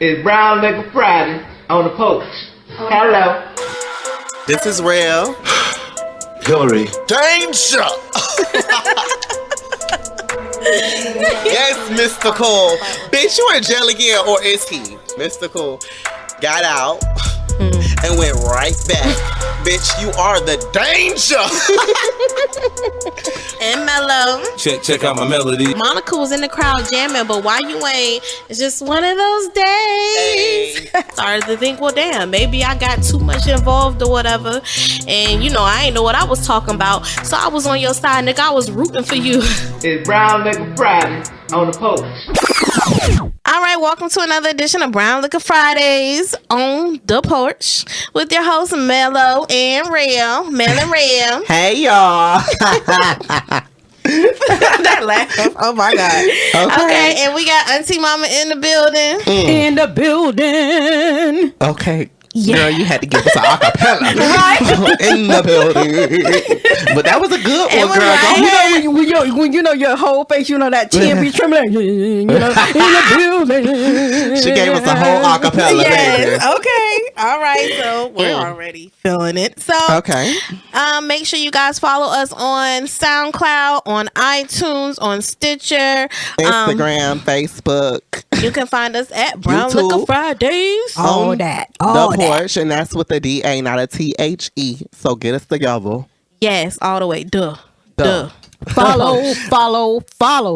It's Brown Liquor Friday on the Porch. Hello. This is Rell. Hillary. Danger! Yes, Mystical. Bitch, you in jail again, or is he? Mystical got out and went right back. Bitch, you are the danger. And Mellow. Check out my melody. Monica was in the crowd jamming, but why you ain't? It's just one of those days. Hey. Started to think, well, damn, maybe I got too much involved or whatever. And, I ain't know what I was talking about. So I was on your side, nigga. I was rooting for you. It's Brown Liquor Friday on the Porch. All right, welcome to another edition of Brown Liquor Fridays on the Porch with your hosts, Mellow and Rell. Mel and Rell. Hey, y'all. That laugh. Oh, my God. Okay, and we got Auntie Mama in the building. In the building. Okay. Yeah. Girl, you had to give us an acapella. Right. In the building. But that was a good It one, was girl. right. Go ahead. When you know your whole face, that chin be trembling. In the building. She gave us a whole acapella, baby. Yes. Okay. All right. So we're already feeling it. So Okay. make sure you guys follow us on SoundCloud, on iTunes, on Stitcher, Instagram, Facebook, You can find us at Brown YouTube. Liquor Fridays. All that. The Porch, and that's with a D-A, not a T-H-E. So get us together. Yes, all the way. Duh. Follow,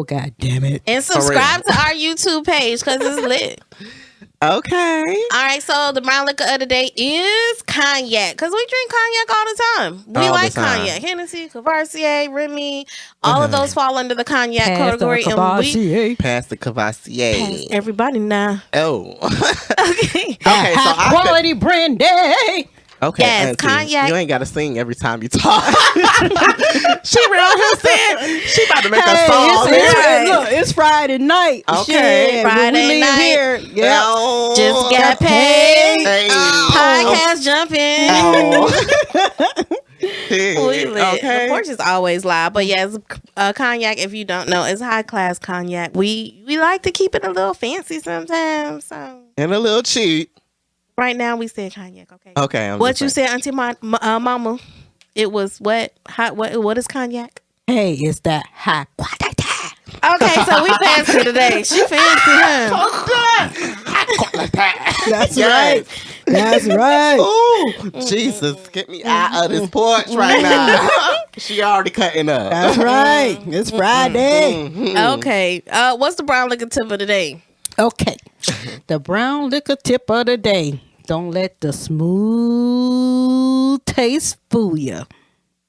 God damn it. And subscribe to our YouTube page because it's lit. Okay. All right, so the brown liquor of the day is cognac because we drink cognac all the time. We All the like time. cognac. Hennessy, Courvoisier, Remy, all of those fall under the cognac Pass category. the And we Courvoisier. Pass the Courvoisier. pass everybody now. Oh. Okay. Okay, so I High quality brandy. Okay, Yes, Auntie, cognac. you ain't got to sing every time you talk. She real here saying she about to make a song. It's Friday night. Okay. Shit, Friday when we leave night. here. Yep. Oh. Just got paid. Hey. Podcast jumping. Oh. We lit. Okay. The Porch is always live, but yes, cognac. If you don't know, it's high class cognac. We like to keep it a little fancy sometimes. So And a little cheap. right now we said cognac. Okay. Okay. What you said, Auntie Mama? It was what? What is cognac? Hey, it's that high quality. Okay, so we fancy today. She fancy, huh? That's Yes. right. That's right. Ooh, Jesus, get me out of this porch right now. She already cutting up. That's right. It's Friday. Okay. What's the brown liquor tip of the day? Okay. The brown liquor tip of the day. Don't let the smooth taste fool you.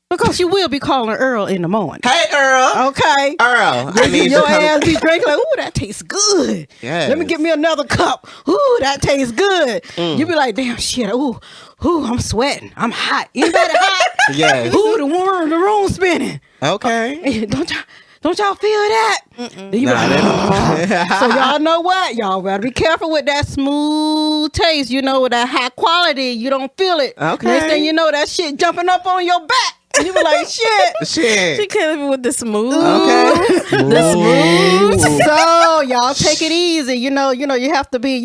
Because you will be calling Earl in the morning. Hey, Earl. Okay. Earl, I need Your you to come. ass be drinking like, ooh, that tastes good. Yes. Let me get me another cup. Ooh, that tastes good. You be like, damn shit. Ooh, I'm sweating. I'm hot. Anybody hot? Yes. Ooh, the room spinning. Okay. Don't y'all feel that? Then you be like, Nah, so y'all know what? Y'all better be careful with that smooth taste. With that high quality, you don't feel it. Okay. Next thing you know, that shit jumping up on your back. And you be like, shit. Shit. She killing me with the smooth. Okay. The smooth. So y'all take it easy. You have to be,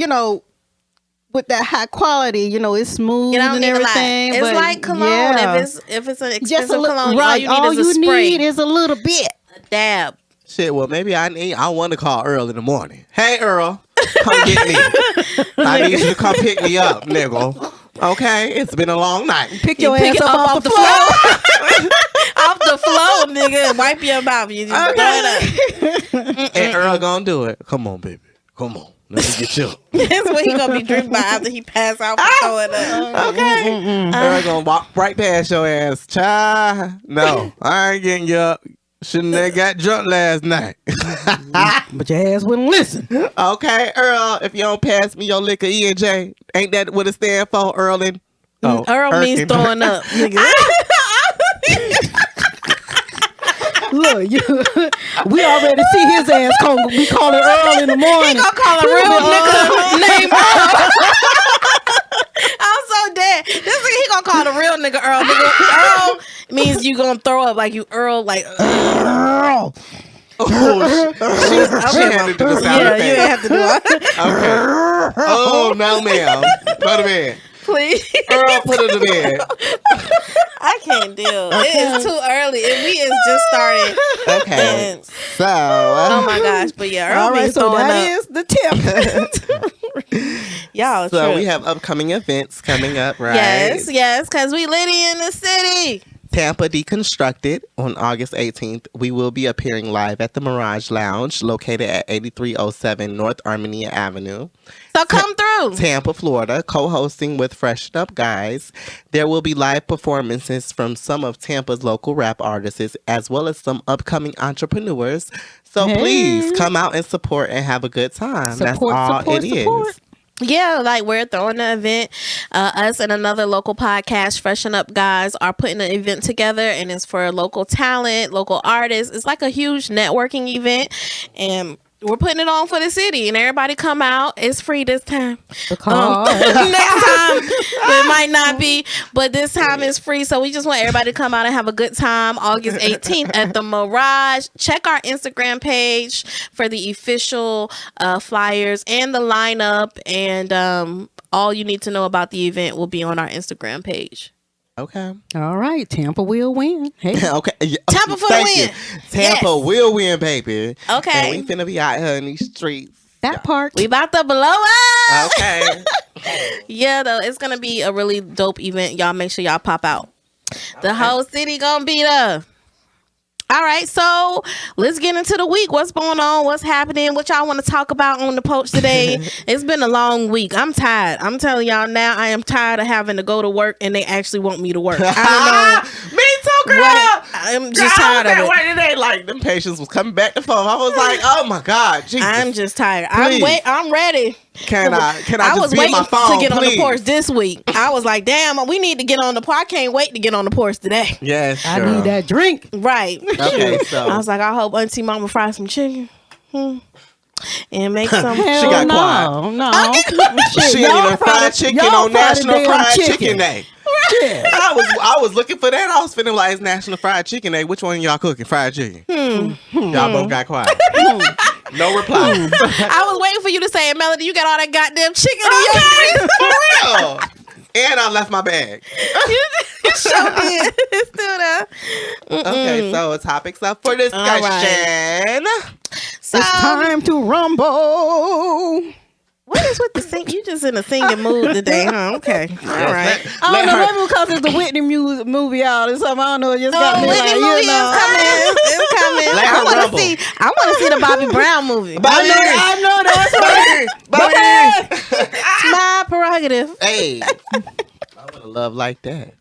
with that high quality. It's smooth You don't and need a lot. everything. It's but like cologne. yeah. If it's an Just expensive a little, cologne, right? all you need is a spray. need is a little bit. A dab. Shit, well, maybe I want to call Earl in the morning. Hey, Earl, come get me. I need you to come pick me up, nigga. Okay? It's been a long night. Pick your Pick ass it up off the floor. Off the floor, nigga. And wipe your mouth. You just throw it up. And Earl gonna do it. Come on, baby. Come on. Let me get you. That's what he gonna be drinking by after he pass out for throwing up. Okay. Earl gonna walk right past your ass. Child. No, I ain't getting you up. Shouldn't have got drunk last night. But your ass wouldn't listen. Okay, Earl, if you don't pass me your liquor, E&J, ain't that what it stand for, Earlin? Oh, Earl means Erkin. throwing up, nigga. Look, we already see his ass be calling Earl in the morning. He gonna call a real nigga named Earl. I'm so dead. This nigga, he gonna call the real nigga Earl. Nigga, Earl means you gonna throw up like you Earl, like Earl. Oh, she had to do the sound yeah, effect. you ain't have to do it. Okay. Oh, Oh, no, ma'am. Go to bed. Please. Girl, put her to bed. I can't deal. It is too early. And we is just started. Okay. And, So. oh my gosh. But yeah, Earl All right, is so going that up. is the tip. Y'all So true. we have upcoming events coming up, right? Yes, because we litty in the city. Tampa Deconstructed on August 18th. We will be appearing live at the Mirage Lounge located at 8307 North Armenia Avenue. So come through. Tampa, Florida, co-hosting with Freshen Up Guys. There will be live performances from some of Tampa's local rap artists as well as some upcoming entrepreneurs. So please come out and support and have a good time. That's all it is. Yeah, like we're throwing an event. Us and another local podcast, Freshen Up Guys, are putting an event together, and it's for local talent, local artists. It's like a huge networking event, and we're putting it on for the city, and everybody come out. It's free this time. Next time it might not be, but this time it's free. So we just want everybody to come out and have a good time. August 18th at the Mirage. Check our Instagram page for the official flyers and the lineup, and all you need to know about the event will be on our Instagram page. Okay. All right, Tampa will win. Hey. Okay. Tampa for Thank the win. you. Tampa will win, baby. Okay. And we finna be out here in these streets. That part. We about to blow up. Okay. Yeah, though, it's gonna be a really dope event. Y'all make sure y'all pop out. The whole city gonna be there. All right, so let's get into the week. What's going on? What's happening? What y'all want to talk about on the Porch today? It's been a long week. I'm tired. I'm telling y'all now, I am tired of having to go to work and they actually want me to work. I don't know. Me too, girl. I'm just tired of it. Why today? Like, them patients was coming back to phone. I was like, oh my God, Jesus. I'm just tired. Please. I'm ready. Can I I just was be on waiting my phone, to get on the please? porch this week. I was like, damn, we need to get on the porch. I can't wait to get on the porch today. Yes, I girl. need that drink. Right. Okay, so. I was like, I hope Auntie Mama fry some chicken. And make some. She got no, quiet. no. She ain't even fried chicken on National Fried Chicken Day. Yeah. I was looking for that. I was feeling like it's National Fried Chicken Day. Which one of y'all cooking fried chicken? Y'all both got quiet. No reply. I was waiting for you to say it, Melody. You got all that goddamn chicken in your Okay, for real. And I left my bag. You sure did. It's still there. Okay, so topics up for discussion. So, It's time to rumble. what is with the sing? You just in a singing mood today, huh? Okay. All right. I Let don't know, her- maybe because it's the Whitney movie out or something. I don't know. It just got me Whitney like, movie you know. is coming. It's coming. Let her I want rumble. to see. I want to see the Bobby Brown movie. I know that's right. Bobby. It's my prerogative. Hey, I want a love like that.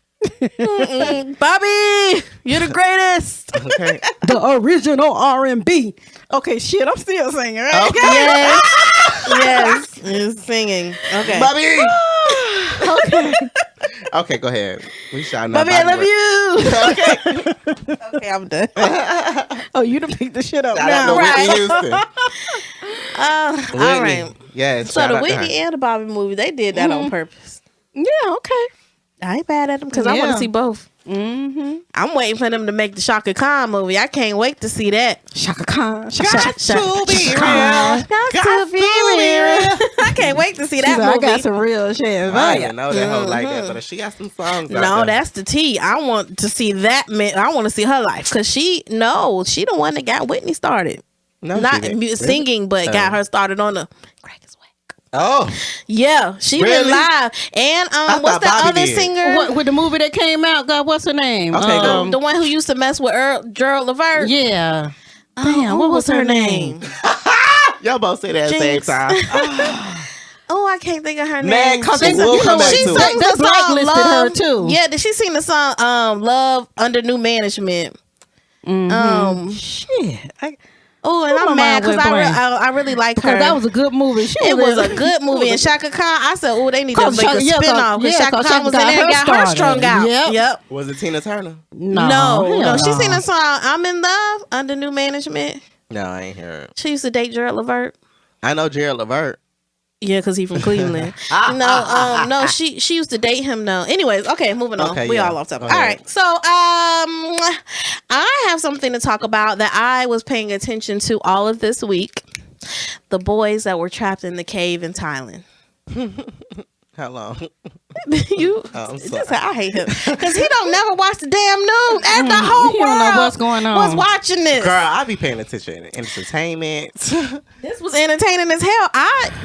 Bobby, you're the greatest. Okay. The original R&B. Okay, shit, I'm still singing, right? Okay. Yes, it's singing. Okay. Bobby. Okay. Okay, go ahead. We shall not. Bobby, I love you. Okay. Okay, I'm done. Oh, you done picked the shit up Shout out now. to Whitney Houston. All Whitney. right. Yes. So shout the out to Whitney her. and the Bobby movie, they did that on purpose. Yeah, okay. I ain't bad at them because I want Yeah. to see both. Mm-hmm. I'm waiting for them to make the Shaka Khan movie. I can't wait to see that. Shaka Khan. Got to be real. Got to be real. I can't wait to see that I movie. got some real shit. I didn't know that hoe like that, but she got some songs. out No, there. that's the T. I want to see that. I want to see her life because she the one that got Whitney started. No, she Not didn't. singing, but got her started on the crack is whack. Oh, Yeah, she Really? been live. And thought what's that Bobby other did. singer? What, with the movie that came out, God, what's her name? Okay, The one who used to mess with Gerald Levert. Yeah. Damn, what was her name? y'all both say that at the same Jinx. time. Oh, I can't think of her Man, name. cause They- we'll you come know back what, She to they- sings it. they the song blacklisted her, Love. too. Yeah, did she sing the song Love Under New Management? Shit. Oh, and Who I'm my mad mind because went blank? I really like her. Because that was a good movie. It was a good movie. And Shaka Khan, I said, oh, they need to Cause make a Shaka- yeah, cause- spinoff. Because yeah, Shaka cause Khan was in Shaka there and got got her her strung out. started. Yep. Was it Tina Turner? No, hell she no. sing the song I'm in Love Under New Management. No, I ain't heard. She used to date Gerald Levert. I know Gerald Levert. Yeah, because he's from Cleveland. No, she used to date him though. Anyways, okay, moving on. Okay, We yeah. all off topic. Go All ahead. right. So I have something to talk about that I was paying attention to all of this week. The boys that were trapped in the cave in Thailand. How long? You, I'm sorry. listen, I hate him because he don't never watch the damn news. And the whole He world don't know what's going on. was watching this. Girl, I be paying attention to entertainment. This was entertaining as hell.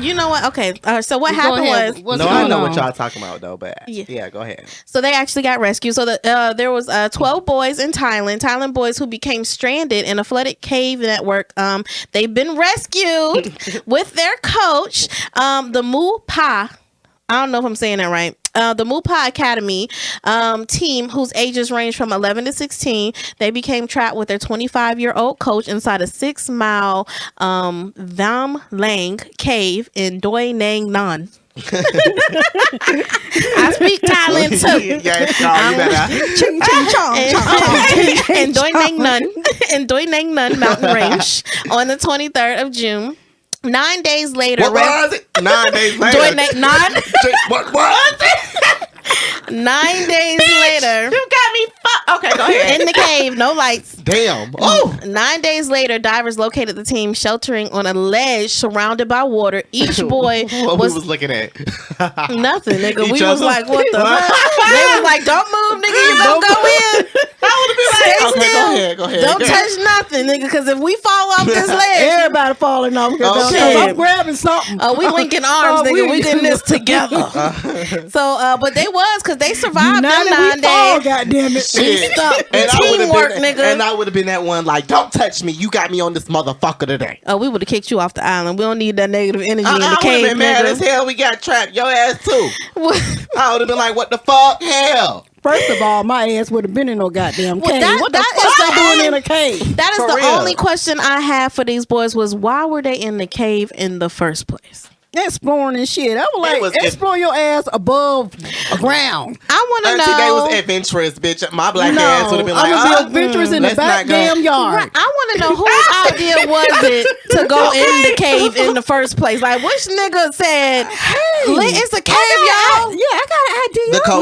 You know what? Okay, so what Go happened ahead. was, What's No, I going know on? what y'all talking about though, but Yeah. yeah, go ahead. so they actually got rescued. So there was 12 boys in Thailand boys who became stranded in a flooded cave network. They've been rescued with their coach, the Mu Pa. I don't know if I'm saying that right. The Mupa Academy team, whose ages range from 11 to 16, they became trapped with their 25-year-old coach inside a 6-mile Vam Lang cave in Doi Nang Nan. I speak Thailand too. Yes, y'all, you better. Ching, ching, chong, chong. In Doi Nang Nun, in Doi Nang Nun mountain range on the 23rd of June. 9 days later, What was it? 9 days later. Doi Nang Nun. What was it? 9 days later, You got me fucked. Okay, go ahead. in the cave, no lights. Damn. Oh. 9 days later, divers located the team sheltering on a ledge surrounded by water. Each boy What we was looking at? nothing, nigga. Each We was other? like, what the fuck? They was like, don't move, nigga. You don't go in. Stay Okay, still. go ahead. Don't touch nothing, nigga. Because if we fall off this ledge, Everybody falling off. Oh, Okay. shit. I'm grabbing something. we linking arms, nigga. we- We did this together. So, but they was because they survived Now them that 9 we fall, days. goddamn it. Shit. Stop. And I would've Teamwork, been, nigga. And I would have been that one like, don't touch me. You got me on this motherfucker today. We would have kicked you off the island. We don't need that negative energy in I the would have cave, been mad as nigga. hell. We got trapped. Your ass too. I would have been like, what the fuck? Hell. First of all, my ass would have been in no goddamn Well, cave. that- What the that fuck is they the doing in a cave? That is For the real. only question I have for these boys was why were they in the cave in the first place? Exploring and shit. I was It like, was- explore your ass above ground. I want to Auntie, they was know. adventurous, bitch. My black No, ass would have been like, I'm gonna be adventurous in the let's not back go. damn yard. Right, I want to know whose idea was it to go in the cave in the first place? Like, which nigga said, "It's a cave, y'all. Yeah, I got an idea. The coach.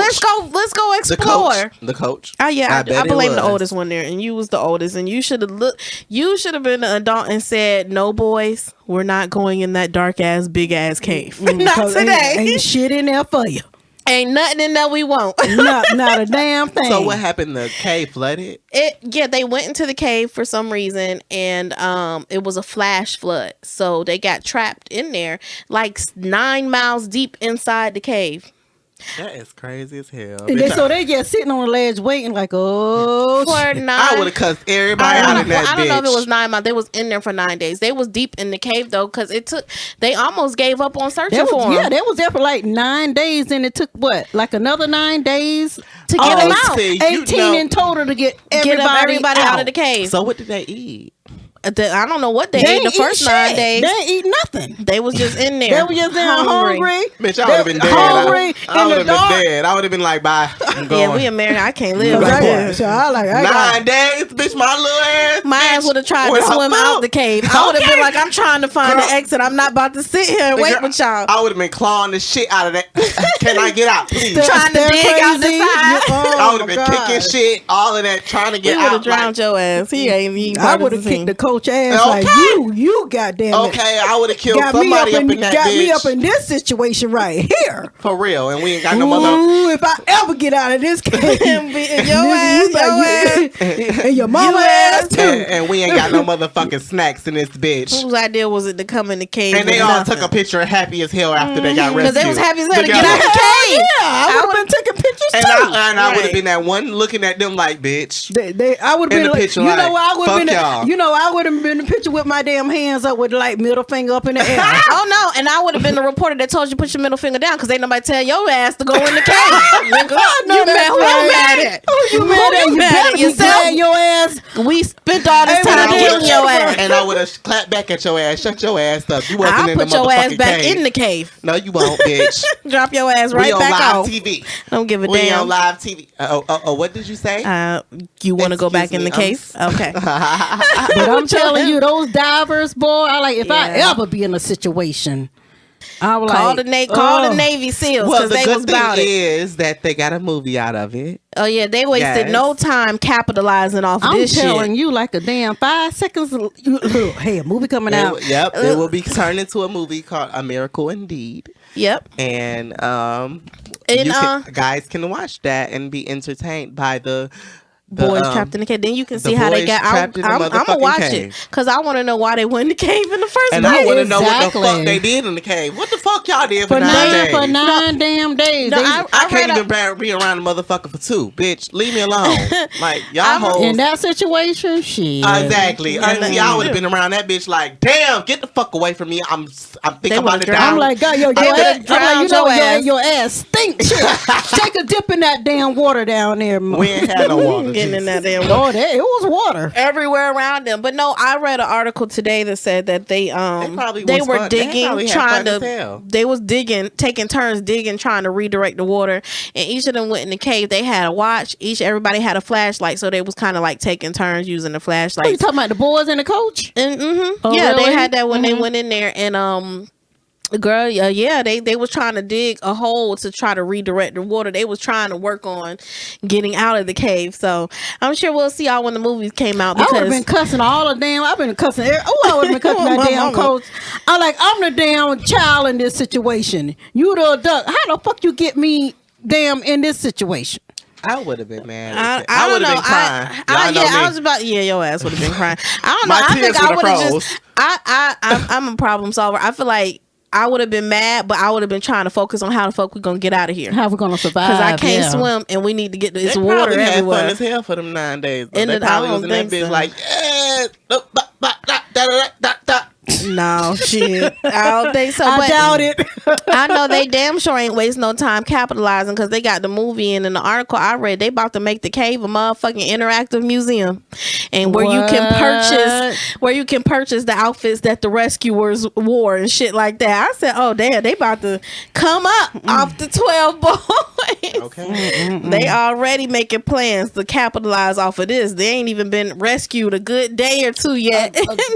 Let's go The explore." coach. The coach. Oh yeah, bet I it blame the was. oldest one there, and you was the oldest, and you should have You should have been an adult and said, "No, boys, we're not going in that dark ass, big ass cave. Not 'Cause today. Ain't shit in there for you. Ain't nothing in there we won't." Not a damn thing. So what happened? The cave flooded? They went into the cave for some reason, and it was a flash flood, so they got trapped in there like 9 miles deep inside the cave. That is crazy as hell. And so they just sitting on the ledge waiting like, oh, For shit. 9 I would have cussed everybody out in that I don't know if it bitch. was 9 months. They was in there for 9 days. They was deep in the cave though, because they almost gave up on searching for Yeah, him they was there for like 9 days, and it took what, like another 9 days to get him out. see, 18 in total to get Get everybody out of the cave. So what did they eat? I don't know what they They ate the ain't eat first 9 shit. days. They ain't eat nothing. They was just in there. They were just there hungry. Bitch, I would have been dead. Hungry I in would the have dark. been dead. I would have been like, bye. I'm going. Yeah, we American. I can't live Right like there. this. So I 9 days, bitch. My little ass. My bitch, ass would have tried to with her swim out food. the cave. I would have been Okay. like, I'm trying to find Girl. the exit. I'm not about to sit here and wait Girl, with y'all. I would have been clawing the shit out of that. Can I get out, please? Trying to dig out the side. I would have been kicking shit, all of that, trying to He get would have out. drowned your ass. He ain't even I part would of have the kicked team. the coach ass Okay. like, you goddamn it. Okay, I would have killed Got me somebody up in that got bitch. me up in this situation right here. For real, and we ain't got no mother. Ooh, if I ever get out of this cave, and your mama ass too. And we ain't got no motherfucking snacks in this bitch. Whose idea was it to come in the cave? And they all took a picture happy as hell after they got rescued. Because they was happy as hell to get Together. out the cave. I would have been taking pictures And too. I would have Right. been that one looking at them like, bitch. I would have In been the like, picture, you know, like, I would have fuck been, y'all. you know, I would have been in the picture with my damn hands up with like middle finger up in the air. Oh no! And I would have been the reporter that told you put your middle finger down because ain't nobody tell your ass to go in the cave. Nigga, know you that's mad? Who right. you mad at? You mad at you mad better at be yourself? glad your ass. We spent all this Hey, time when I getting would've- your ass. And I would have clapped back at your ass. Shut your ass up. You wasn't I'll in the put your ass motherfucking back cave. in the cave. No, you won't, bitch. Drop your ass We right on back live off. TV. Don't give a We damn. on live TV. What did you say? You want to go back in the Excuse cave? Okay. But I'm telling you, those divers, boy, if I Yeah. ever be in a situation, I would Call like, the Navy SEALs Well, because the they was good thing about it. is that they got a movie out of it. Oh yeah, they wasted Yes. no time capitalizing off I'm this telling shit. you, like a damn 5 seconds. Hey, a movie coming out. It will be turned into a movie called A Miracle Indeed. Yep. And guys can watch that and be entertained by the boys trapped in the cave. Then you can see the how they boys got. trapped in the I'm gonna motherfucking watch cave. it because I want to know why they went in the cave in the first And place. I want to know what the Exactly. fuck they did in the cave. What the fuck y'all did for 9 days? For 9 damn days. No, I can't even be around a motherfucker for 2, bitch. Leave me alone. Like y'all hoes. in that situation, shit. Exactly. I would have been around that bitch like, damn, get the fuck away from me. I'm thinking about it down. I'm like, God, your ass, your ass stinks. Take a dip in that damn water down there. We ain't had no water. Getting in that damn Lord, it was water everywhere around them. But no, I read an article today that said that they were digging, taking turns digging, trying to redirect the water. And each of them went in the cave. They had a watch. Everybody had a flashlight, so they was kind of like taking turns using the flashlight. Are you talking about the boys and the coach? And Oh, yeah, really? they had that when they went in there. And girl, they was trying to dig a hole to try to redirect the water. They was trying to work on getting out of the cave. So I'm sure we'll see y'all when the movies came out. I would Because have been cussing all the damn. I've been cussing. I would have been cussing that damn coach. I'm the damn child in this situation. You the adult. How the fuck you get me damn in this situation? I would have been mad. I would don't have know. been crying. I was about. Yeah, your ass would have been crying. I don't know. My I think tears I would've would have froze. just. I'm a problem solver. I feel like I would have been mad, but I would have been trying to focus on how the fuck we gonna get out of here. How we gonna survive? Because I can't swim, and we need to get this They water probably had everywhere. fun as hell for them 9 days. And They I probably don't was in that think bitch so. like, No shit, I don't think so. I but doubt it. I know they damn sure ain't waste no time capitalizing because they got the movie and in the article I read they about to make the cave a motherfucking interactive museum, and where you can purchase the outfits that the rescuers wore and shit like that. I said, oh damn, they about to come up off the 12 boys. Okay. They already making plans to capitalize off of this. They ain't even been rescued a good day or 2 yet.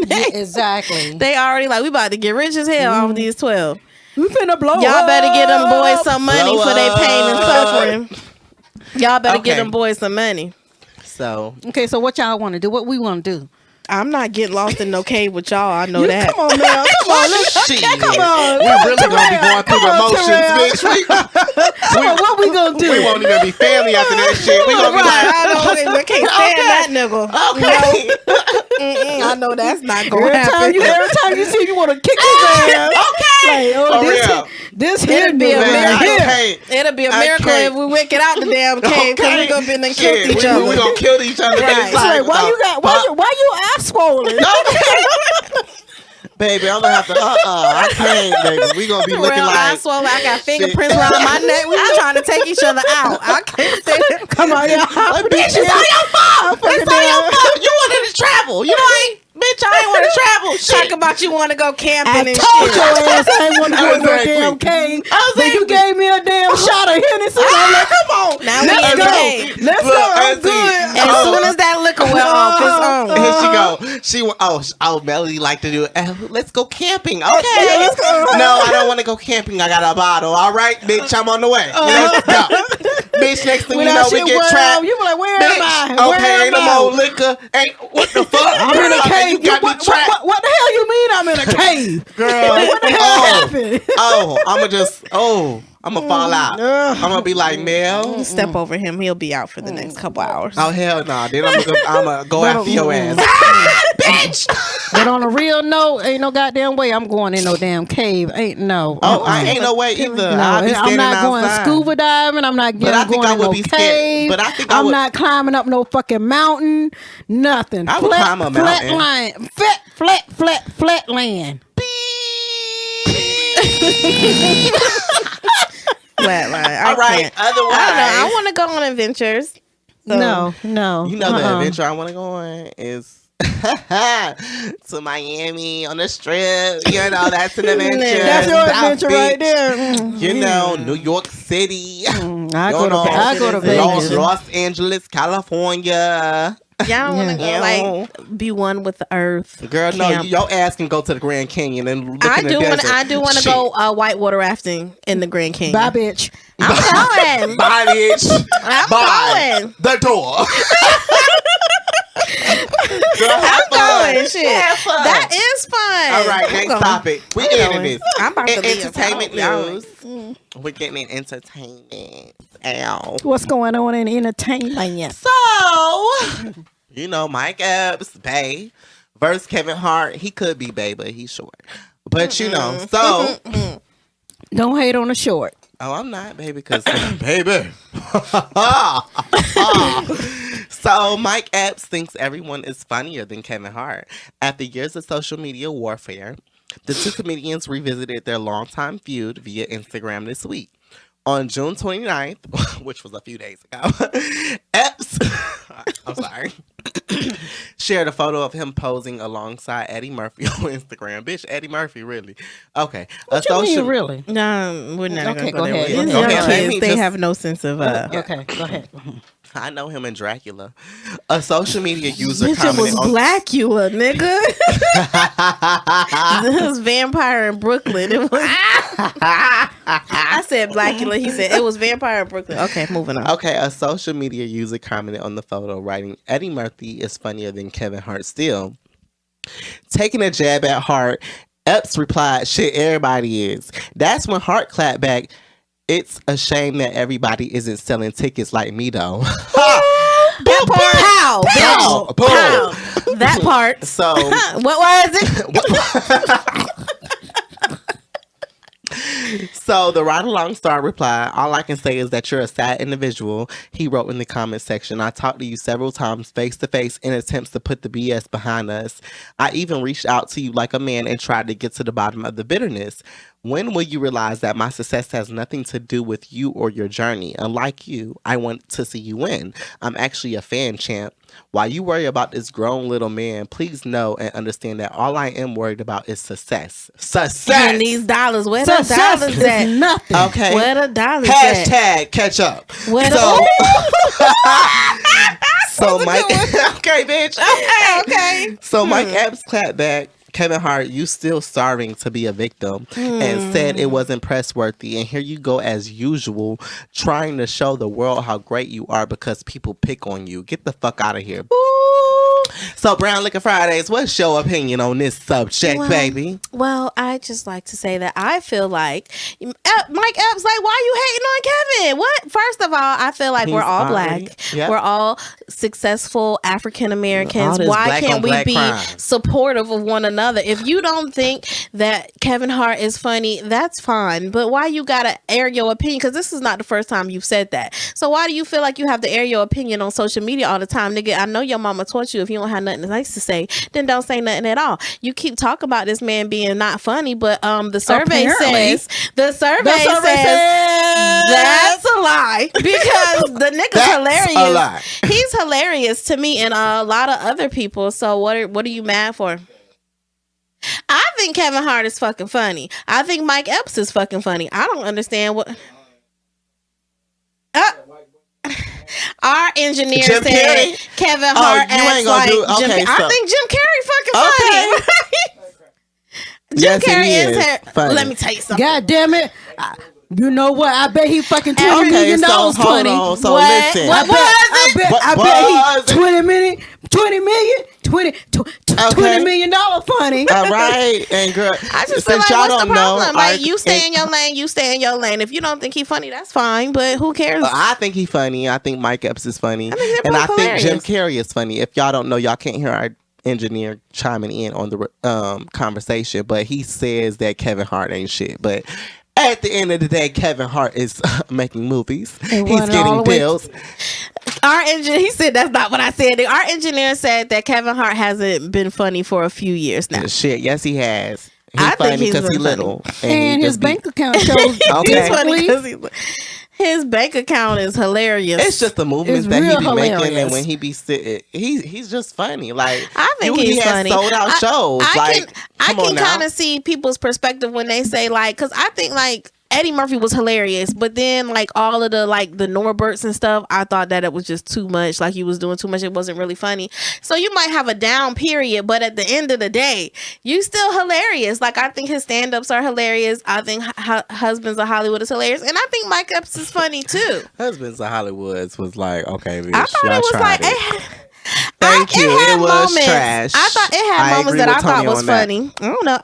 Exactly. They already like, we about to get rich as hell off of these 12. We finna blow Y'all better get them boys some money Blow for their pain and up. suffering. Y'all better get Okay. them boys some money. So Okay, so what y'all want to do? What we want to do? I'm not getting lost in no cave with y'all. I know that. Come on, man. Come on, let's shit. come on. We really gonna be going through the motions, bitch. Come on, what we gonna do? We won't even be family after that shit. We gonna be like, I can't stand that nigga. okay. I know that's not going to happen. Every time you see him, you want to kick his ass. Okay. Like, this here It'll be a nigga Man, right here. It'll be a I miracle can't. if we wick it out the damn cave because we gonna be done killed each other. We gonna kill each other. Right. It's like, Why you ass swollen? Baby, I'm gonna have to. I can't, baby. We gonna be looking I like. swallow. I got fingerprints around my neck. We were trying to take each other out. I can't say that. Come on, y'all. Bitch, it's all your fault. It's all your fault. You wanted to travel. You know I ain't. Bitch, I ain't want to travel. Talk about you want to go camping I and told shit. your ass I ain't want to go to no Exactly. damn cave. I was Then you angry. gave me a damn shot of Hennessy. I'm like, come on. Now we Let's in the go. cave. Let's Look, go. I'm Auntie. good. As soon as that liquor went off, it's on. Here she go. Melody like to do it. Let's go camping. Okay. let's go. No, I don't want to go camping. I got a bottle. All right, bitch, I'm on the way. Let's go. Bitch, next thing When you that know, we shit get went trapped. off, you be like, where Bitch, am I? okay, Where ain't am no I? more liquor. Ain't what the fuck? I'm in a cave. You got me trapped. What the hell you mean I'm in a cave? Girl. What the hell happened? I'm gonna fall out. I'm gonna be like, Mel. Step over him. He'll be out for the next couple hours. Oh hell no! Then I'm gonna go after your ass, bitch. But on a real note, ain't no goddamn way I'm going in no damn cave. Ain't no. Oh, I ain't no way either. No, I'll be I'm standing not going outside. scuba diving. I'm not But I think going I in would no be scared. cave. But I think I I'm would- not climbing up no fucking mountain. Nothing. I would climb a Flat mountain. line. Flat land. Flatline. All right. Otherwise, I want to go on adventures. So- No. you know the adventure I want to go on is to Miami on the strip. You know that's an adventure. That's your South adventure right Beach. there. You know, New York City. I You know, go to Vegas. Los Angeles, California. Y'all want to go Yeah. like be one with the earth. Girl, no, camp. your ass can go to the Grand Canyon and look in the desert. I do want to Shit. go whitewater rafting in the Grand Canyon. Bye, bitch. I'm going. Bye, bitch. I'm Bye. going. The door. have fun. Going, shit. Have fun. That is fun. All right, next topic. We ending this. I'm about to In leave. entertainment Y'all- news. We're getting in entertainment. Ow. What's going on in entertainment? So, you know, Mike Epps, Bay, versus Kevin Hart. He could be Bay, but he's short. But you know, so. Don't hate on the short. Oh, I'm not, baby, because baby. So Mike Epps thinks everyone is funnier than Kevin Hart. After years of social media warfare, the two comedians revisited their longtime feud via Instagram this week. On June 29th, which was a few days ago, Epps, I'm sorry, shared a photo of him posing alongside Eddie Murphy on Instagram. Bitch, Eddie Murphy, really? Okay. What you mean, really? No, we're not Okay, gonna go go there. ahead. These Okay, young let kids, me they just- have no sense of Okay, go ahead. I know him in Dracula. A social media user Bitch, it was commented on Blackula, nigga. It was Vampire in Brooklyn. It was. I said Blackula. He said it was Vampire in Brooklyn. Okay, moving on. Okay, a social media user commented on the photo, writing, "Eddie Murphy is funnier than Kevin Hart still." Taking a jab at Hart, Epps replied, "Shit, everybody is." That's when Hart clapped back, "It's a shame that everybody isn't selling tickets like me, though." That part. Pow. Pow. Bitch. Pow. That part. So, What was it? So the ride along star replied, "All I can say is that you're a sad individual." He wrote in the comment section, "I talked to you several times face to face in attempts to put the BS behind us. I even reached out to you like a man and tried to get to the bottom of the bitterness. When will you realize that my success has nothing to do with you or your journey? Unlike you, I want to see you win. I'm actually a fan, champ. While you worry about this grown little man, please know and understand that all I am worried about is success." Success! And these dollars, where the Success dollars is at? nothing. Okay. Where the dollars at? Hashtag catch up. Where So, the Mike, okay, bitch. okay. So Mike Epps clapped back, "Kevin Hart, you still starving to be a victim," and said it wasn't press worthy. And here you go as usual, trying to show the world how great you are because people pick on you. Get the fuck out of here. So Brown Liquor Fridays, what's your opinion on this subject, baby? Well, I just like to say that I feel like Mike Epps, like, why are you hating on Kevin? What? First of all, I feel like we're He's all already- black. Yep. We're all successful African All Americans. this Why black can't on we black be crime. supportive of one another? If you don't think that Kevin Hart is funny, that's fine. But why you gotta air your opinion? Because this is not the first time you've said that. So why do you feel like you have to air your opinion on social media all the time, nigga? I know your mama taught you if you don't have nothing nice to say, then don't say nothing at all. You keep talking about this man being not funny, but the survey Apparently. says that's a lie because the nigga's That's hilarious. a lie. He's hilarious to me and a lot of other people. So what are you mad for? I think Kevin Hart is fucking funny. I think Mike Epps is fucking funny. I don't understand what. Our engineer Jim said Carrey? Kevin Oh, Hart you acts ain't gonna like do- Jim. okay, I so- think Jim Carrey fucking Okay. funny. Jim Yes, Carrey he is is funny. Let me tell you something. God damn it. You know what? I bet he fucking $20 Okay, million so hold funny. on. So What? listen. What was it? What I was bet he it? 20 million, 20 million, 20 Okay. million dollar funny. All right, and girl, I just feel since like y'all what's the don't know, problem? Like you stay in your lane, you stay in your lane. If you don't think he's funny, that's fine. But who cares? I think he's funny. I think Mike Epps is funny, think they're and I both think Jim hilarious. Carrey is funny. If y'all don't know, y'all can't hear our engineer chiming in on the conversation, but he says that Kevin Hart ain't shit. But at the end of the day, Kevin Hart is making movies. And He's won it all getting the way- bills. Our engineer, he said that's not what I said. Our engineer said that Kevin Hart hasn't been funny for a few years now. Shit, yes, he has. He's I think funny he's because he been little, And he his just be- bank account shows Okay. He's funny decently. because his bank account is hilarious. It's just the movements It's that he real be making, and hilarious. when he be sitting, he's just funny. Like I think he he's has funny. sold out shows. I come can on now. kind of see people's perspective when they say like, because I think like Eddie Murphy was hilarious, but then like all of the like the Norberts and stuff, I thought that it was just too much. Like he was doing too much. It wasn't really funny. So you might have a down period, but at the end of the day, you still hilarious. Like I think his stand-ups are hilarious. I think Husbands of Hollywood is hilarious, and I think Mike Epps is funny too. Husbands of Hollywoods was like, okay, bitch, I thought y'all it was tried like. it. I Thank you. It had It was moments. trash. I thought it had I moments agree that I with thought Tony was on that. funny. I don't know.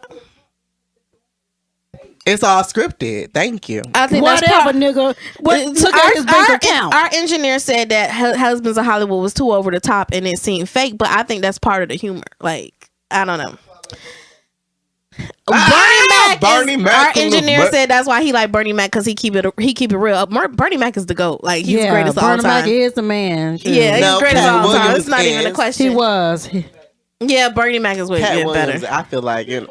It's all scripted. Thank you. I think Whatever, that's part. nigga. Look at his bank account. Our engineer said that Husbands of Hollywood was too over the top and it seemed fake, but I think that's part of the humor. Like, I don't know. Bernie Mac. Our engineer said that's why he like Bernie Mac because he keep it real. Bernie Mac is the GOAT. Like he's the greatest of all time. Bernie Mac is the man. Sure. Yeah, he's the greatest of all time. Williams It's not even a question. He was. Yeah, Bernie Mac is way Cat getting Williams, better. I feel like it.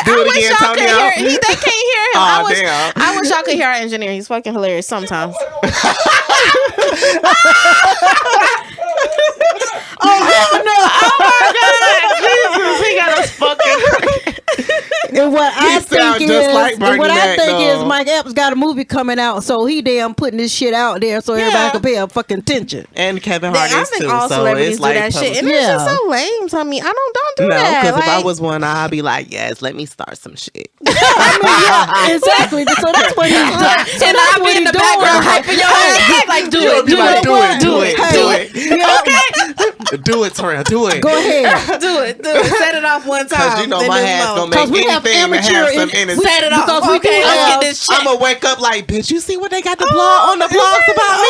Do it again, Tony. They can't hear him. Oh, damn. I wish y'all could hear our engineer. He's fucking hilarious sometimes. Oh hell no! Oh my God, Jesus, he got us fucking. And what I think is, just like Bernie what I Mac, think is, though. Mike Epps got a movie coming out, so he damn putting this shit out there so everybody can pay a fucking attention. And Kevin Hart I is think too. all So celebrities it's do like that shit, and Yeah. it's just so lame to me. Don't do no, that. because if I Like, was one, I'd be like, yes, let me start some shit. Exactly. So that's what he's doing. So and that's I'll what be in he's the background hyping your ass. Like, do it, Be like, do it. Hey, Do it, Toria, do it. Go ahead. do it. Set it off one time. Because you know then my this ass mode. gonna make we have anything that amateur has some in- energy. Set it off. Because we Okay, do let's have- get this shit. I'm gonna wake up like, bitch, you see what they got the blog on the blogs about me?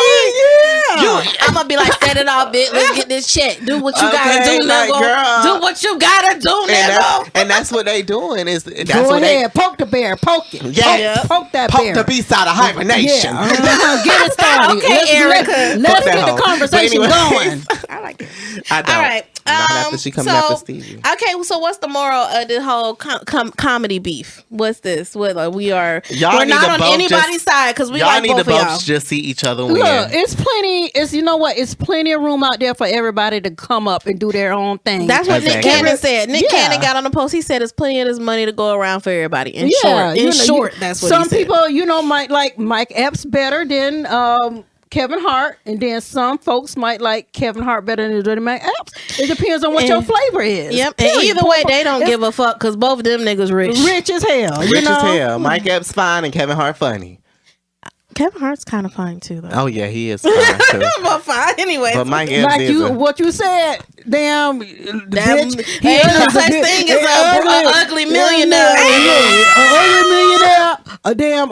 I'm gonna be like, set it off, bitch. Let's get this check. Do what you gotta Okay, do, like, nigga. girl. Do what you gotta do, nigga. And that's what they doing. That's Go what ahead. Poke the bear. Poke it. Yeah. Poke that Poke bear. the beast out of hibernation. Yeah. Get it started. Okay, Erica. Let's Fuck that get the hoe. conversation But anyways. going. I like it. I don't. All right. Not after she coming after Stevie. Okay, so what's the moral of the whole comedy beef? What's this? What like, we're Y'all need not to on both anybody's just- side because we Y'all like need both to of both y'all. just see each other win. Look, it's plenty. It's It's plenty of room out there for everybody to come up and do their own thing. That's what Nick Exactly. Cannon said. Nick Yeah. Cannon got on the post. He said there's plenty of this money to go around for everybody. In you short, know, that's what some he said. people, might like Mike Epps better than Kevin Hart, and then some folks might like Kevin Hart better than Mike Epps. It depends on what your flavor is. Yep. And Period. either way, they don't give a fuck because both of them niggas rich. Rich as hell. Rich as hell. Mike Epps fine and Kevin Hart funny. Kevin Hart's kind of fine too, though. Oh yeah, he is fine too. But fine anyway. But Mike Epps Like is what you said, damn, Ain't bitch. no such thing as a ugly millionaire. An ugly millionaire,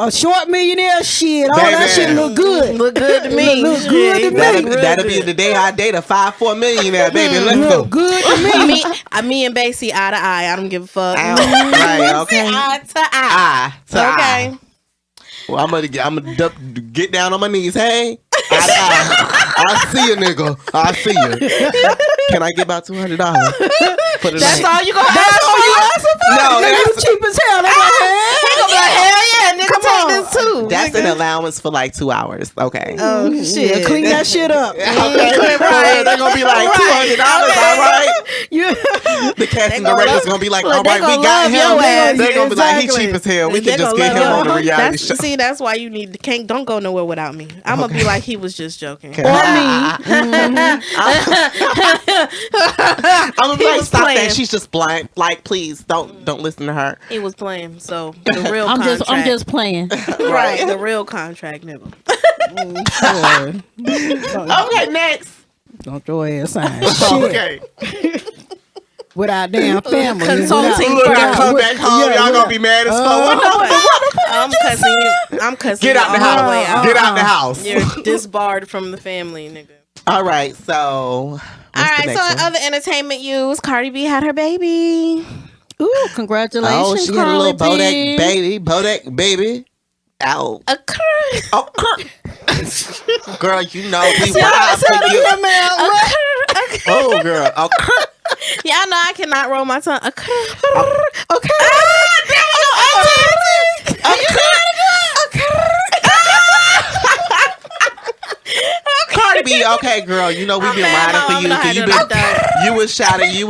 a short millionaire, shit. All that Baby. shit look good. Look good to me. Look good to me. That'll be the day I date a 5'4" millionaire, baby. Let's go. Look good to me. Me and Basie eye to eye. I don't give a fuck. Right, okay. Eye to eye. Eye to Okay. eye. Well, I'm gonna get down on my knees. Hey, eye to eye. I see you, nigga. I see you. Can I get about $200 for the That's night? all you gonna ask for? No, Nigga, you cheap as hell. That's like, He gonna be like, hell yeah, nigga, take this too. That's an allowance for like 2 hours. Okay. Oh yeah, shit. clean that shit up. Okay. Right. They're gonna be like $200. All right. You- The cast and gonna director's love- gonna be like, look, all they right, we gonna got love your him. ass. They're gonna be like, he Exactly. cheap as hell. We They can just gonna get him love on the him. reality show. See, that's why you don't go nowhere without me. I'm gonna be like he was just joking. Or me. I'm gonna be He like, was stop playing. that. She's just blind. Like, please don't listen to her. He was playing, so the real I'm contract. just playing. right. The real contract, nigga. Okay, next. Don't throw ass sign. Shit. Okay. With our damn family. Consulting Look, I firm. come back home. Y'all gonna be mad as fuck. I'm cussing you. I'm cussing Get you out the all the way house. out. Get out the house. You're disbarred from the family, nigga. All right, so. All right, so in other entertainment news, Cardi B had her baby. Ooh, congratulations, Oh, she had a Carly little B. Bodak baby. Out. A cur- Oh, girl, you know we wild for you. Oh, girl. Oh, Y'all know I cannot roll my tongue. A cur- okay. Cardi B, okay, girl. You know we've been riding for you. You was shouting. You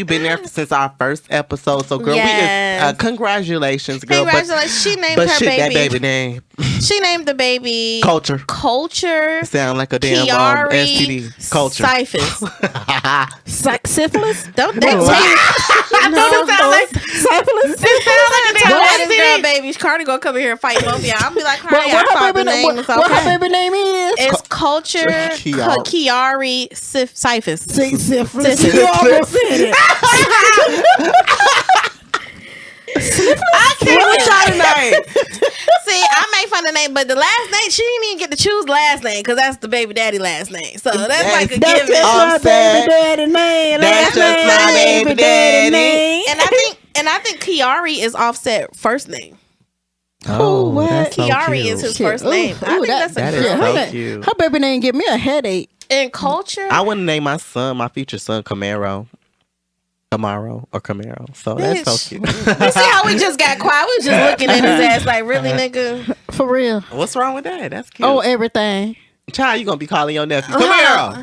been there since our first episode. So, girl, Yes. congratulations, girl. Congratulations. She named But her shit, that baby. baby name. She named the baby Culture. Culture. Sound like a damn Kiari STD. Culture. Syphus. Syphilis? Don't they take? Syphilis? It sound like a damn baby. babies. Cardi gonna come in here and fight both of y'all. I'll be like, Cardi, What I thought her the baby name was what her okay. baby name is? It's Culture Kiari. Kiari Syphus. Syphilis. You almost said it. I can't What's your name? see. I make fun of the name, but the last name she didn't even get to choose last name because that's the baby daddy last name. So that's like a That's given. just my Offset. baby daddy name. That's just my baby daddy. And I think Kiari is Offset first name. Oh, what? that's so Kiari cute. is his Shit. first name. I think that's a that girl. is so her, cute. her baby name give me a headache. In Culture, I wouldn't name my future son, Camaro. So that's so Bitch. cute. you see how we just got quiet? We was just looking at his ass like, really, nigga? For real. What's wrong with that? That's cute. Oh, everything. Child, you gonna be calling your nephew. Camaro.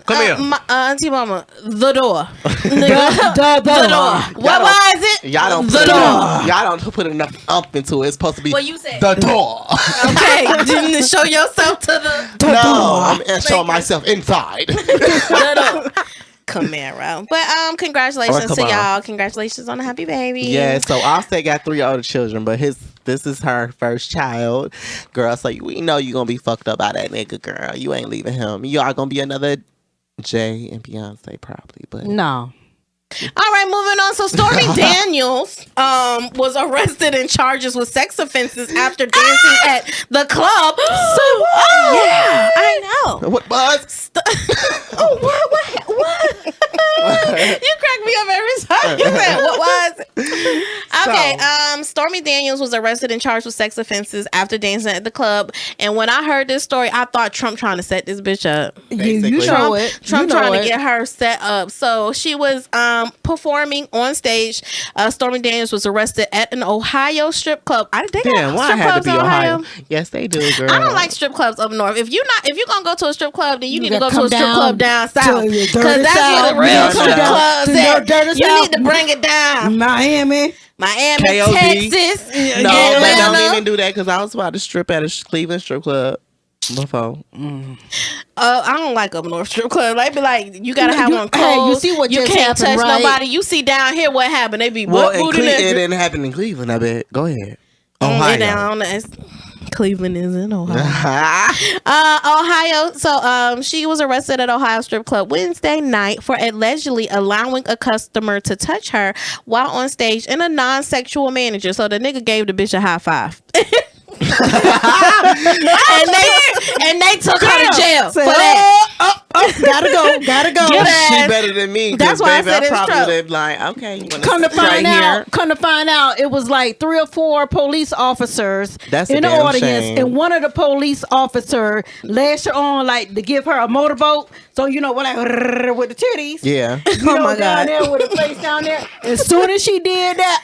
Come here. My, Auntie Mama, the door. The door. What was it? Y'all don't The put door. y'all don't put enough into it. It's supposed to be What you said? the door. Okay, didn't show yourself to the No, I'm showing myself inside. door. Camaro. But congratulations Oh, to come on. y'all. Congratulations on the happy baby. Yeah, so Offset got 3 older children, but this is her first child. Girl, so we know you gonna be fucked up by that nigga, girl. You ain't leaving him. You are gonna be another Jay and Beyonce probably, but No. All right, moving on. So Stormy Daniels was arrested and charges with sex offenses after dancing at the club. Yeah, I know. what buzz? Oh, what? You crack me up every time you said what was it? Okay, Stormy Daniels was arrested and charged with sex offenses after dancing at the club. And when I heard this story, I thought Trump trying to set this bitch up. You Basically. know it. Trump You know trying it. to get her set up. So she was performing on stage. Stormy Daniels was arrested at an Ohio strip club. They got Damn, why strip I had clubs to be in Ohio? Yes, they do, girl. I don't like strip clubs up north. If you're gonna go to a strip club, then you need to go gotta to a come strip down club down to south your dirty because that's where south. the real Yeah, strip down clubs to your at. dirty You south. need to bring it down. Miami. Miami, KOD. Texas, No, they don't Atlanta. even do that because I was about to strip at a Cleveland strip club before. I don't like up north strip club. They be like, you gotta have You- on hey, clothes. you see what you just can't happened, touch right? nobody. You see down here what happened. They be Well, what in booty it that. didn't happen in Cleveland, I bet. Go ahead. They Ohio. down. Cleveland is in Ohio. Ohio. So she was arrested at Ohio strip club Wednesday night for allegedly allowing a customer to touch her while on stage in a non-sexual manner. So the nigga gave the bitch a high five. and they took her to jail for that. Gotta go. Get She ass. better than me. 'Cause That's why I baby, said it's probably Trump. would have like, okay, you wanna Come to sit right find here? out, it was like 3 or 4 police officers That's a in the damn audience, shame. and one of the police officer lashed her on like to give her a motorboat. So you know, like with the titties. Yeah. You know, my down God. there with her face down there. As soon as she did that,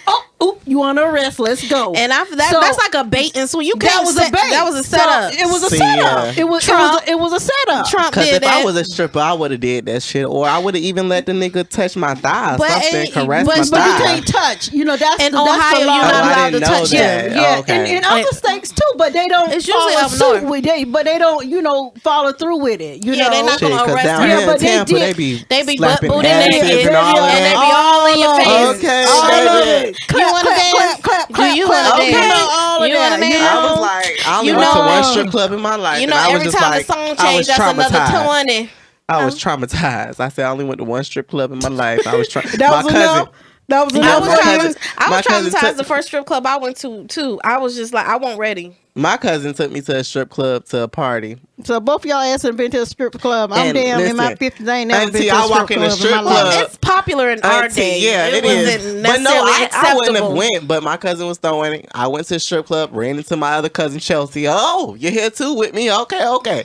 you want to arrest? Let's go. And after that, So- that's like a bait and switch. You that can't was set, a bait. That was a setup. So, it was a See, setup. yeah. It was Trump- it was a setup. Trump Because did if that. I was a stripper, I would have did that shit, or I would have even let the nigga touch my thighs. But Something, it- caress but- my But you thighs. can't touch. You know, that's In the, that's Ohio, the law. you're not I allowed didn't to know touch that. him. Yeah, Oh, okay. in other states too, but they don't It's usually follow up suit north. with but they don't, follow through with it. You Yeah, know, they're not Shit, gonna 'cause arrest down her. here Yeah, in but they Tampa, did- They be butt slapping booty asses naked, and all and they that. be all in your face. Okay, all of baby. it. You wanna dance? Clap, Do you wanna clap. dance? You know, all of You wanna that. dance? You I know? was like, I only You went to know- one strip club in my life. You know, and I was every just time like, the song I was changes, that's another traumatized. 20. I was traumatized. I said I only went to one strip club in my life. I was That was enough. That was You I know, enough. was my cousin- traumatized took- the first strip club I went to too. I was just like, I wasn't ready. My cousin took me to a strip club to a party. So both y'all ass have been to a strip club. I'm And damn in my listen, 50s. I ain't never Auntie, been to I a walk strip in a club strip in my life. club. It's popular in our Auntie, day. yeah, it wasn't is. But no, necessarily I wouldn't have acceptable. went. But my cousin was throwing it. I went to the strip club, ran into my other cousin Chelsea. Oh, you're here too with me? Okay.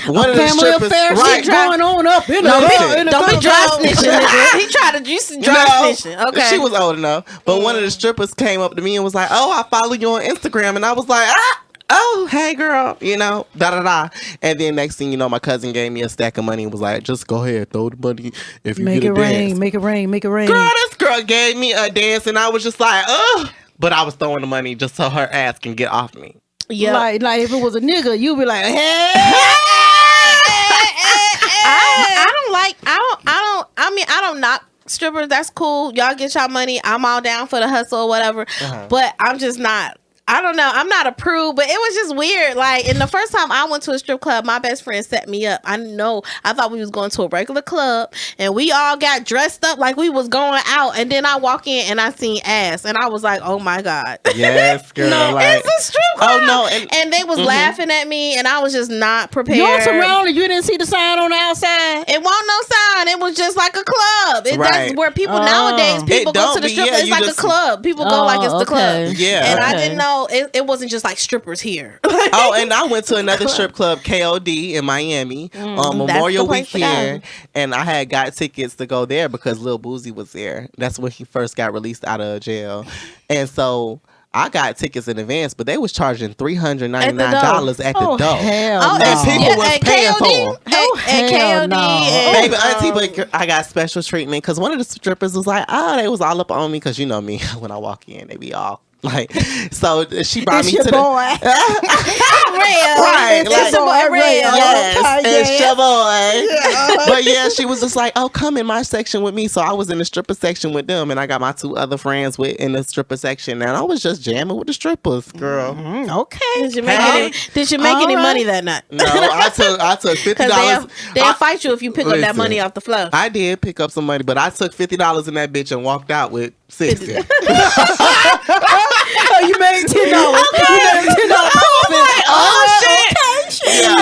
One of the Family strippers, affair right? shit going on up in No, the listen. in the Don't be dry club. snitching, nigga. He tried to dry snitching. Okay. She was old enough. But one of the strippers came up to me and was like, "Oh, I follow you on Instagram." And I was like, "Oh, hey girl," da da da. And then next thing you know, my cousin gave me a stack of money and was like, "Just go ahead, throw the money if you Make get it a dance." rain, make it rain, make it rain. Girl, this girl gave me a dance and I was just like, "Ugh." But I was throwing the money just so her ass can get off me. Yeah. Like if it was a nigga, you'd be like, hey. I don't knock strippers, that's cool. Y'all get y'all money. I'm all down for the hustle or whatever. But I'm just not. I don't know. I'm not a prude, but it was just weird. Like, and the first time I went to a strip club, my best friend set me up. I thought we was going to a regular club, and we all got dressed up like we was going out. And then I walk in and I seen ass, and I was like, "Oh my god!" Yes, girl. No, like, it's a strip club. Oh no, and they was laughing at me, and I was just not prepared. You surrounded. You didn't see the sign on the outside. It wasn't no sign. It was just like a club. That's where people nowadays people go to the strip. It's like a club. People go like it's the club. Yeah, and I didn't know. It wasn't just like strippers here. And I went to another strip club, KOD, in Miami on Memorial Weekend, and I had got tickets to go there because Lil Boosie was there. That's when he first got released out of jail, and so I got tickets in advance, but they was charging $399 at the door. Hell and no. people was paying for them. And KOD, no. Baby auntie, but I got special treatment because one of the strippers was like, they was all up on me because you know me, when I walk in, they be all like, so she brought It's me your to boy. the right, It's your boy Rell. yes, it's your boy. But yeah, she was just like, come in my section with me. So I was in the stripper section with them, and I got my two other friends in the stripper section, and I was just jamming with the strippers, girl. Okay. Did you make any money that night? No, I took $50. They'll fight you if you pick up that money off the floor. I did pick up some money, but I took $50 in that bitch and walked out with 60. Oh, you made $10. Okay. You made $10 profit. Oh shit! Yeah,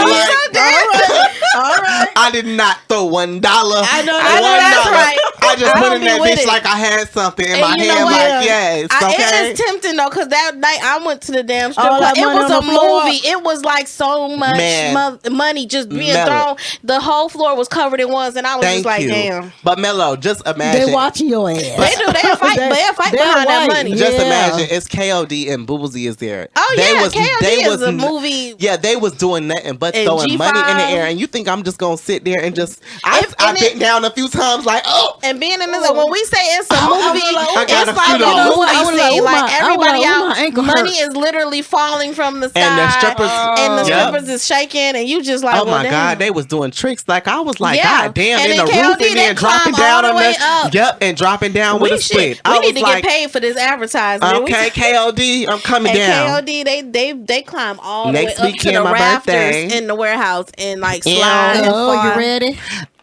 All right. I did not throw $1. I know that's right. I just I put don't in be that with bitch it. like I had something in And my you know hand, what? like yes, okay. It is tempting though, because that night I went to the damn strip All club. that It money was on a the floor. movie. It was like so much money just being Mellow. thrown. The whole floor was covered in ones, and I was just like, damn. But Mello, just imagine. They watching your ass. They do. They'll fight behind that money. Just Yeah. imagine it's KOD and Boozy is there. Oh yeah, KOD is a movie. Yeah, they was doing nothing but And throwing G5. money in the air, and you think I'm just gonna sit there and just? I've been down a few times, like And being in this, when we say it's a movie, I got it's a like few a dollars. movie scene. Like everybody out, ankle money is literally falling from the sky, And the strippers, and the strippers is shaking, and you just like, oh my god, they was doing tricks. Like I was like, Yeah. god damn, And in the then roof, KOD, and then they dropping climb down all on the way the up. yep, and dropping down with a split. We I need was to like, get paid for this advertisement. okay, KOD, I'm coming down. KOD, they climb all the way Next up to weekend, the my rafters birthday. in the warehouse and like Yeah. slide. Oh, you ready?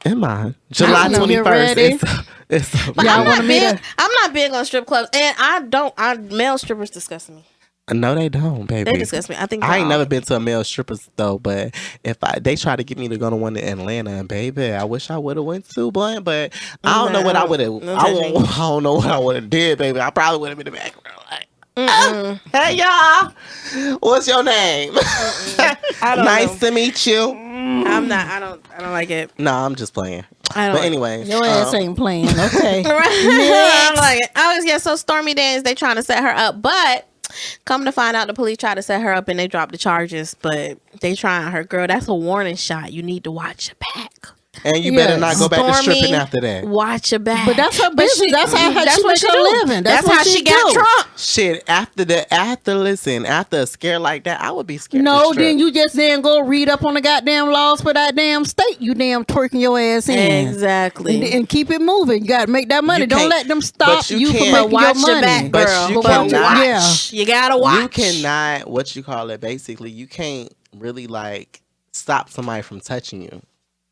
Am I? July I know you're 21st. ready. It's But Y'all I'm wanna not meet big. her? I'm not big on strip clubs, and male strippers disgust me. no, they don't, baby. They disgust me. I think I ain't all- never been to a male strippers though, but if they try to get me to go to one in Atlanta, and baby, I wish I would have went to one, but I don't know what I would have. I don't know what I would have did, baby. I probably would have been in the background like, hey y'all, what's your name? I don't Nice know. to meet you. I'm not. I don't like it. Nah, I'm just playing. I don't But like anyway, Your ass ain't playing. Okay. I don't like it. I always get so Stormy Daniels. They trying to set her up, but come to find out, the police tried to set her up and they dropped the charges. But they trying her, girl. That's a warning shot. You need to watch your back. and you better not go back to Stormy, stripping after that. Watch your back. But that's her business. That's how she what make she her do. living. That's what how she got do. Trump. Shit, after a scare like that, I would be scared. No, to strip. then you just go read up on the goddamn laws for that damn state. You damn twerking your ass in. Exactly. And keep it moving. You got to make that money. You Don't can't- let them stop but you you from can't- making your Watch money. your back, But girl. you But cannot- watch. You gotta watch. You cannot, what you call it, basically, you can't really like stop somebody from touching you.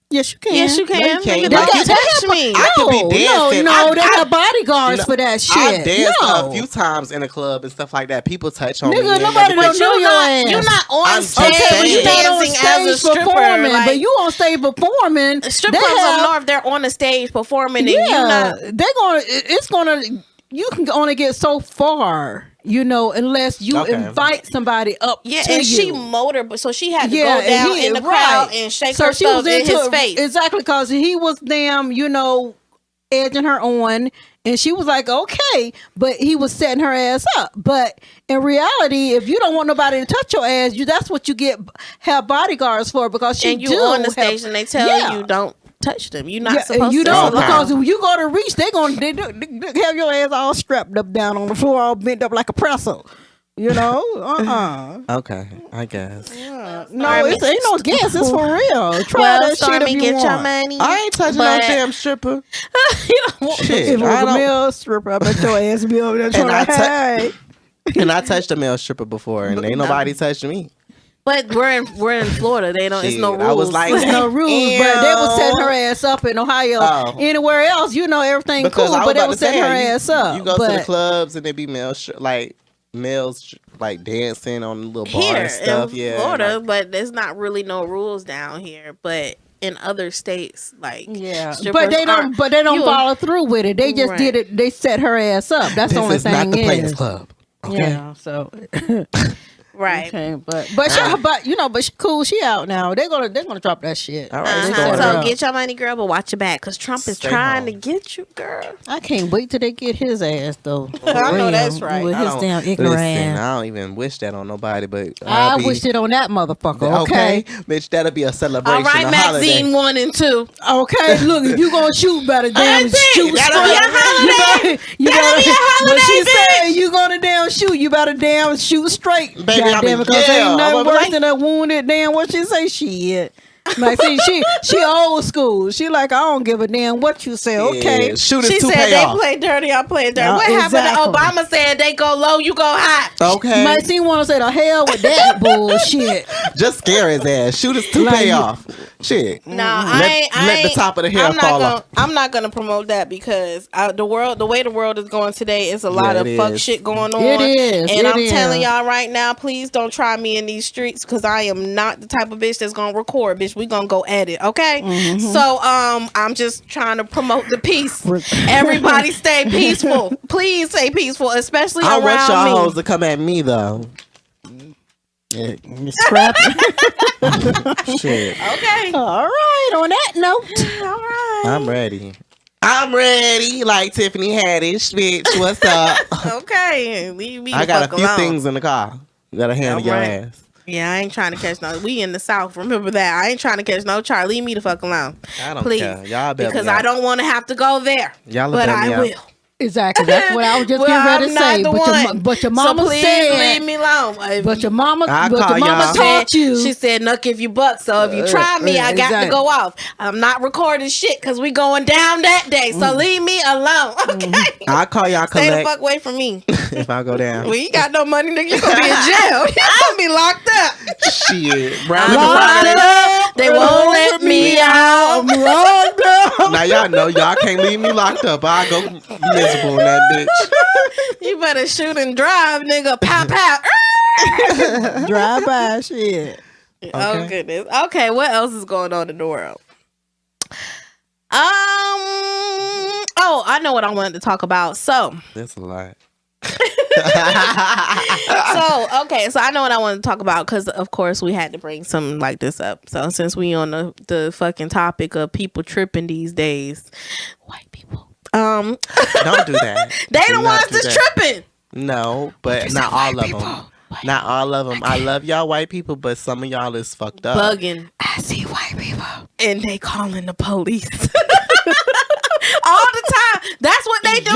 Yes, you can. Yes, you can. No, you can't. Nigga, Like, don't you- touch me. I could be dancing. No, they got bodyguards for that shit. I danced no. a few times in a club and stuff like that. People touch on me. Nigga, and nobody everything. don't know your ass. You're not on I'm stage saying. You're not on dancing as a stage stripper. performing, Like, but you on stage performing. strip they clubs have- up north, they're on the stage performing, and Yeah, you not. they're gonna. It's gonna. You can only get so far, unless you Okay. invite somebody up. Yeah, to and you. she motored, but so she had to Yeah, go down and in the right. crowd and shake So her she stuff was in into his it, face. exactly, because he was damn, edging her on, and she was like, okay, but he was setting her ass up. But in reality, if you don't want nobody to touch your ass, that's what you have bodyguards for, because she and you do on the have- stage and they tell Yeah. you don't touch them. You're not Yeah, supposed you to. don't, Okay. because if you go to reach, they have your ass all strapped up down on the floor, all bent up like a pretzel. You know, Okay, I guess. No, it ain't no guess. It's for real. Try Well, that shit Stormy, if you get want. your money. I ain't touching But- no damn stripper. You don't want- Shit, If it was I a don't. male stripper, I bet your ass be over there trying I to tou- hide. And I touched a male stripper before, and ain't nobody touched me. But we're in Florida. They don't. It's no Shit, rules. I was like, There's no rules, but they was setting her Ew. ass up in Ohio. Oh. Anywhere else, you know, everything Because cool, I was but they about was to setting say, her you- ass up. You go but to the clubs and there be males like dancing on the little bar here and stuff. in Yeah, Florida, like- but there's not really no rules down here. But in other states, like yeah, strippers but they don't. aren't- But they don't you- follow through with it. They just Right. did it. They set her ass up. That's the this only is thing. not the Players is. Club. Okay. Yeah. So right. okay, but she cool. She out now. They're gonna drop that shit. All right, They Stormy. set her So up. get your money, girl, but watch your back, cause Trump is Stay trying home. to get you, girl. I can't wait till they get his ass though. I know Real, that's right. With I his don't- damn ignorant Listen, ass. I don't even wish that on nobody, but I I'll be- wished it on that motherfucker. Okay, Okay. bitch, that'll be a celebration. All right, a Maxine holiday. 1 and 2. Okay, look, if you gonna shoot, better damn Auntie, shoot that'll straight. be a holiday. You That'll be a holiday, But she bitch. said you gonna damn shoot, you better damn shoot straight. Baby, I God mean, damn it, because yeah, ain't nothing I'm worse like- than a wounded damn. What she say? Shit. Like, see, she old school. She like, I don't give a damn what you say. Okay. Yeah, shoot She is to said pay they off. play dirty, I play dirty. Yeah, What exactly. happened to Obama said they go low, you go high? Okay, Maxine want to say the hell with that bullshit. just scare his ass. Shoot is to Like pay you- off. Shit. No, I let the ain't- top of the hair I'm not fall gonna, off. I'm not gonna promote that because the way the world is going today is a lot Yeah, of it fuck is. shit going on. It is, and it I'm is. telling y'all right now, please don't try me in these streets because I am not the type of bitch that's gonna record, bitch. We gonna go at it, okay? Mm-hmm. So I'm just trying to promote the peace. Everybody stay peaceful. Please stay peaceful, especially I want around y'all me. hoes to come at me though. Scrap. Shit, Okay. All right. On that note. All right. I'm ready. I'm ready, like Tiffany Haddish, bitch. What's up? Okay. Leave me I the got fuck a few alone. things in the car. Gotta handle your Alright. ass. Yeah, I ain't trying to catch no. We in the South. Remember that. I ain't trying to catch no charge. Leave me the fuck alone. I don't Please. care. Y'all better Because me I out. don't want to have to go there. Y'all but better me I out. will. Exactly. That's what I was just Well, getting ready I'm to not say. the one. But your mama so please said. leave me alone. But your mama. I But call your mama y'all. taught you. She said, "Nuck if you buck." So if you try me, I got to exactly. go off. I'm not recording shit because we going down that day. So leave me alone. Okay. I'll call y'all Stay the collect fuck away from me. if I go down. We ain't got no money, nigga. You gonna be in jail. You gonna be locked up. Shit. Brown Locked Friday. up. They won't let me out. Now y'all know y'all can't leave me locked up. I go miserable in that bitch. You better shoot and drive, nigga. Pow pow. Drive by shit. Oh Okay. goodness. Okay, what else is going on in the world? Oh, I know what I wanted to talk about. So That's a lot. so I know what I wanted to talk about because of course we had to bring something like this up. So since we on the fucking topic of people tripping these days, white people. Don't do that. They Do the not ones do that's that. tripping. No, but not all of them. Not all of them. I love y'all white people, but some of y'all is fucked up. Bugging. I see white people. And they calling the police. All the time. That's what they do.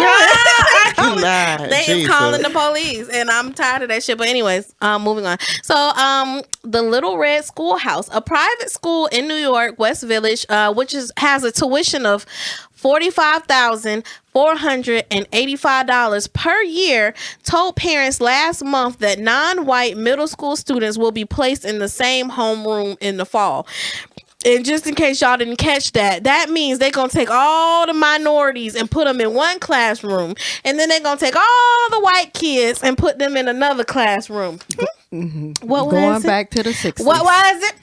Nah, They is Jesus. calling the police, and I'm tired of that shit. But anyways, moving on. So, the Little Red Schoolhouse, a private school in New York, West Village, which has a tuition of $45,485 per year, told parents last month that non-white middle school students will be placed in the same homeroom in the fall. And just in case y'all didn't catch that, that means they're going to take all the minorities and put them in one classroom. And then they're going to take all the white kids and put them in another classroom. What was Going it? back to the 60s. What was it?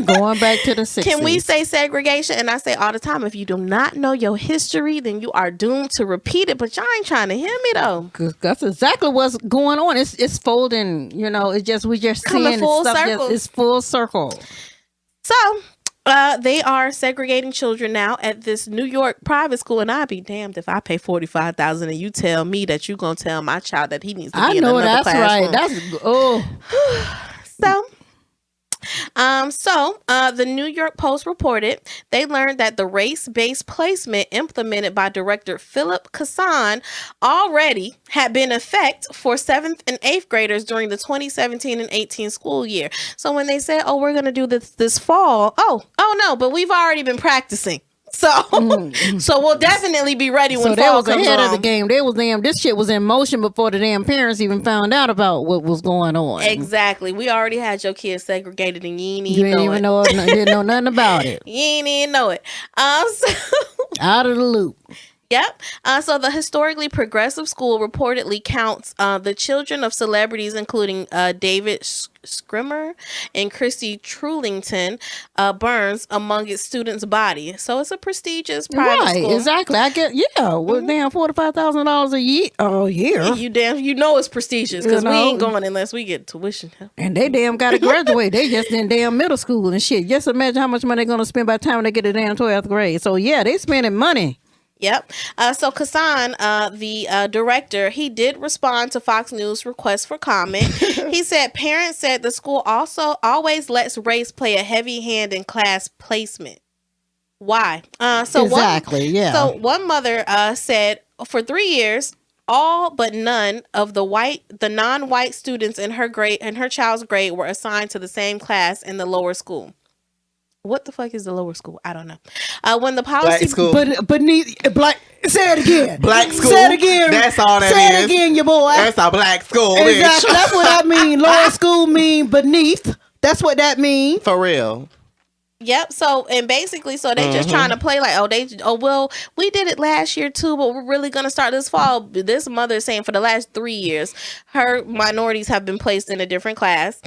Going back to the 60s. Can we say segregation? And I say all the time, if you do not know your history, then you are doomed to repeat it. But y'all ain't trying to hear me, though. 'Cause that's exactly what's going on. It's folding. You know, it's just we just Coming seeing full stuff. circle. It's full circle. So, they are segregating children now at this New York private school, and I'd be damned if I pay $45,000 and you tell me that you gonna tell my child that he needs to be I in know another that's classroom. right. That's So, The New York Post reported they learned that the race-based placement implemented by director Philip Kassan already had been in effect for 7th and 8th graders during the 2017 and 18 school year. So when they said, "Oh, we're going to do this fall," oh no, but we've already been practicing. So, so we'll definitely be ready when fall comes ahead around. of the game. They was this shit was in motion before the damn parents even found out about what was going on. Exactly. We already had your kids segregated, and you ain't You even didn't even know it, didn't know nothing about it. You ain't even know it. Out of the loop. Yep. So the historically progressive school reportedly counts the children of celebrities, including David Schwimmer and Christy Trulington Burns, among its students' body. So it's a prestigious private school. Exactly. I get with damn $45,000 a year. Oh, year. You know it's prestigious because we ain't going unless we get tuition. And they damn got to graduate. They just in damn middle school and shit. Just imagine how much money they're gonna spend by the time they get to damn 12th grade. So yeah, they spending money. Yep. So Kassan, the director, he did respond to Fox News' request for comment. He said parents said the school also always lets race play a heavy hand in class placement. Why? So one mother said for 3 years, all but none of the non-white students in her child's grade were assigned to the same class in the lower school. What the fuck is the lower school? I don't know. When the policy Black school. Beneath black. Say it again. Black school. Say it again. That's all that Say is. it again, your boy. That's a black school. Exactly. Bitch. That's what I mean. Lower school mean beneath. That's what that mean. For real. Yep. So and basically, so they just trying to play like, well, we did it last year too, but we're really gonna start this fall. This mother is saying for the last 3 years, her minorities have been placed in a different class.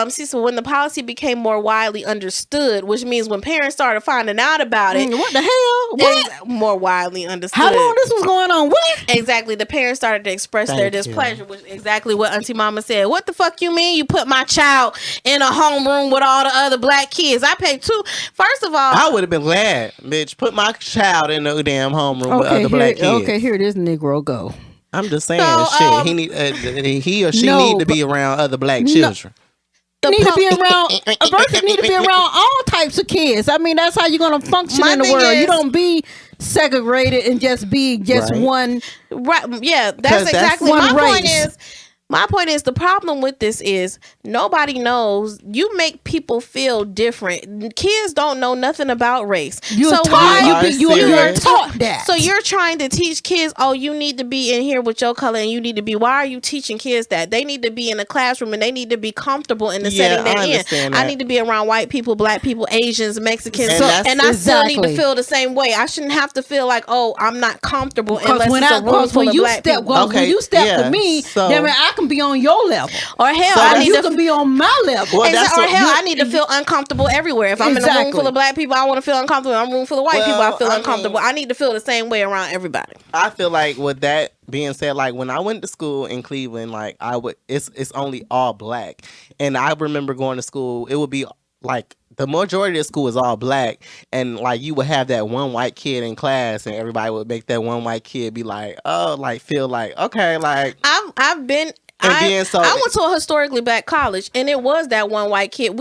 So when the policy became more widely understood, which means when parents started finding out about it, what the hell? What? More widely understood. How long this was going on? What? Exactly. The parents started to express their displeasure, which is exactly what Auntie Mama said. What the fuck you mean you put my child in a homeroom with all the other black kids? I paid First of all, I would have been glad, bitch. Put my child in no damn homeroom with other black kids. Okay, here this Negro go. I'm just saying, he or she need to be around other black children. A person need to be around all types of kids. I mean, that's how you're gonna function in the world. You don't be segregated and just be one. Right? Yeah, that's exactly my point. My point is the problem with this is nobody knows. You make people feel different. Kids don't know nothing about race. You're taught that. So you're trying to teach kids, oh, you need to be in here with your color and you need to be. Why are you teaching kids that? They need to be in a classroom and they need to be comfortable in the setting they're in. That. I need to be around white people, black people, Asians, Mexicans. And I still need to feel the same way. I shouldn't have to feel like, oh, I'm not comfortable unless it's a room full of black people. When you step to me, then I can be on your level. Or hell, you can be on my level. I need to feel uncomfortable everywhere. If I'm in a room full of black people, I want to feel uncomfortable. I'm in a room full of white people, I feel uncomfortable. I need to feel the same way around everybody. I feel like with that being said, like when I went to school in Cleveland, like it's only all black. And I remember going to school, it would be like the majority of the school is all black, and like you would have that one white kid in class, and everybody would make that one white kid be like, oh, like feel like okay, like I went to a historically black college, and it was that one white kid.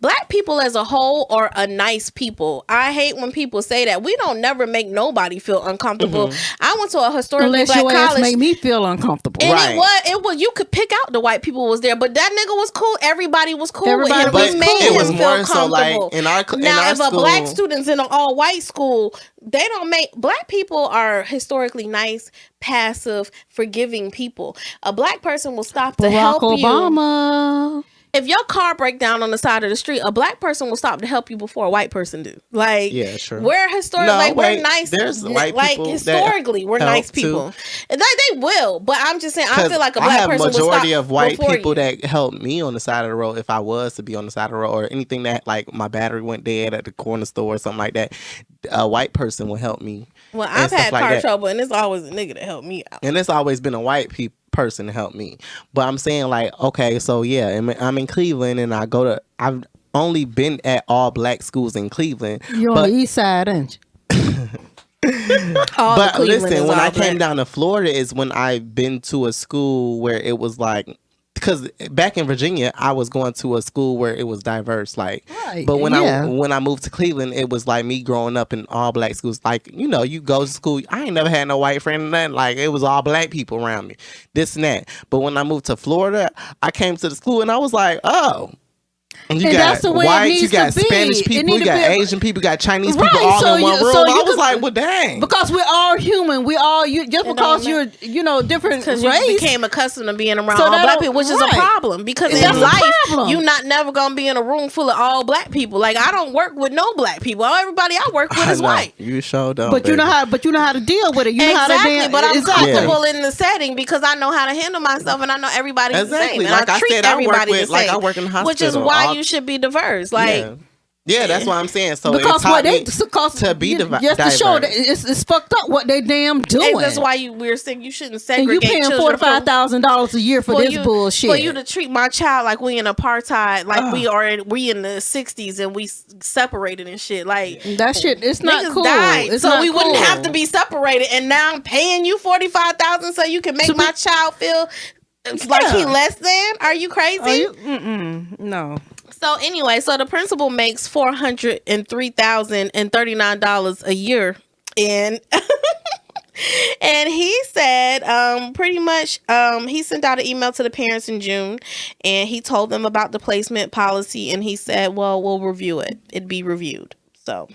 Black people as a whole are a nice people. I hate when people say that. We don't never make nobody feel uncomfortable. I went to a historically black college. Make me feel uncomfortable. And it was you could pick out the white people was there, but that nigga was cool. Everybody was cool with him. We made him feel comfortable. Like if a black student's in an all white school, they don't make black people are historically nice, passive, forgiving people. A black person will stop to help you. Obama. If your car break down on the side of the street, a black person will stop to help you before a white person do. Like, yeah, sure. We're historically, we're nice. There's white people historically, we're nice people. They will, but I'm just saying, I feel like a black person will stop. I have majority of white people that help me on the side of the road if I was to be on the side of the road, or anything that like my battery went dead at the corner store or something like that. A white person will help me. Well, I've had car trouble, and it's always a nigga to help me out. And it's always been a white person to help me. But I'm saying like, okay, so yeah, I'm in Cleveland, and I've only been at all black schools in Cleveland. You're on the east side, aren't you? But listen, when I came down to Florida is when I've been to a school where it was like because back in Virginia, I was going to a school where it was diverse. Like, Right, but when yeah. I moved to Cleveland, it was like me growing up in all black schools. Like, you know, you go to school. I ain't never had no white friend or nothing. Like, it was all black people around me, this and that. But when I moved to Florida, I came to the school and I was like, oh. You And got that's the way it whites, needs you got to be. Spanish It people, need you to got be- Asian people, you got Chinese people Right, all so in one you- room. so I you was could- like, well, dang. Because we're all human. We all just It because don't you're different Because you race. became accustomed to being around So all that black don't- people, which is right. a problem. Because That's in a life, problem. you're not never gonna be in a room full of all black people. Like I don't work with no black people. Everybody I work with I is know. white. You sure don't. but you know baby. how to deal with it. You know how to Exactly, deal. but I'm exactly. comfortable in the setting because I know how to handle myself and I know everybody's Exactly. the same. And Like I treat said, I work everybody with- the like, same. I work in the which is hospital. why All- you should be diverse. Like Yeah, that's what I'm saying. So Because it what taught they me to be just to show that diverse. it's fucked up what they damn doing. and that's why we're saying you shouldn't and segregate you paying children from- $45,000 a year for this bullshit. For you to treat my child like we in apartheid, like we in the 60s and we separated and shit. Like that shit, it's not niggas cool. died, It's so not we wouldn't cool. have to be separated. And now I'm paying you $45,000 so you can make my child feel like he less than. Are you crazy? No. So anyway, so the principal makes $403,039 a year, and and he said pretty much he sent out an email to the parents in June, and he told them about the placement policy, and he said, well, we'll review it. It'd be reviewed. So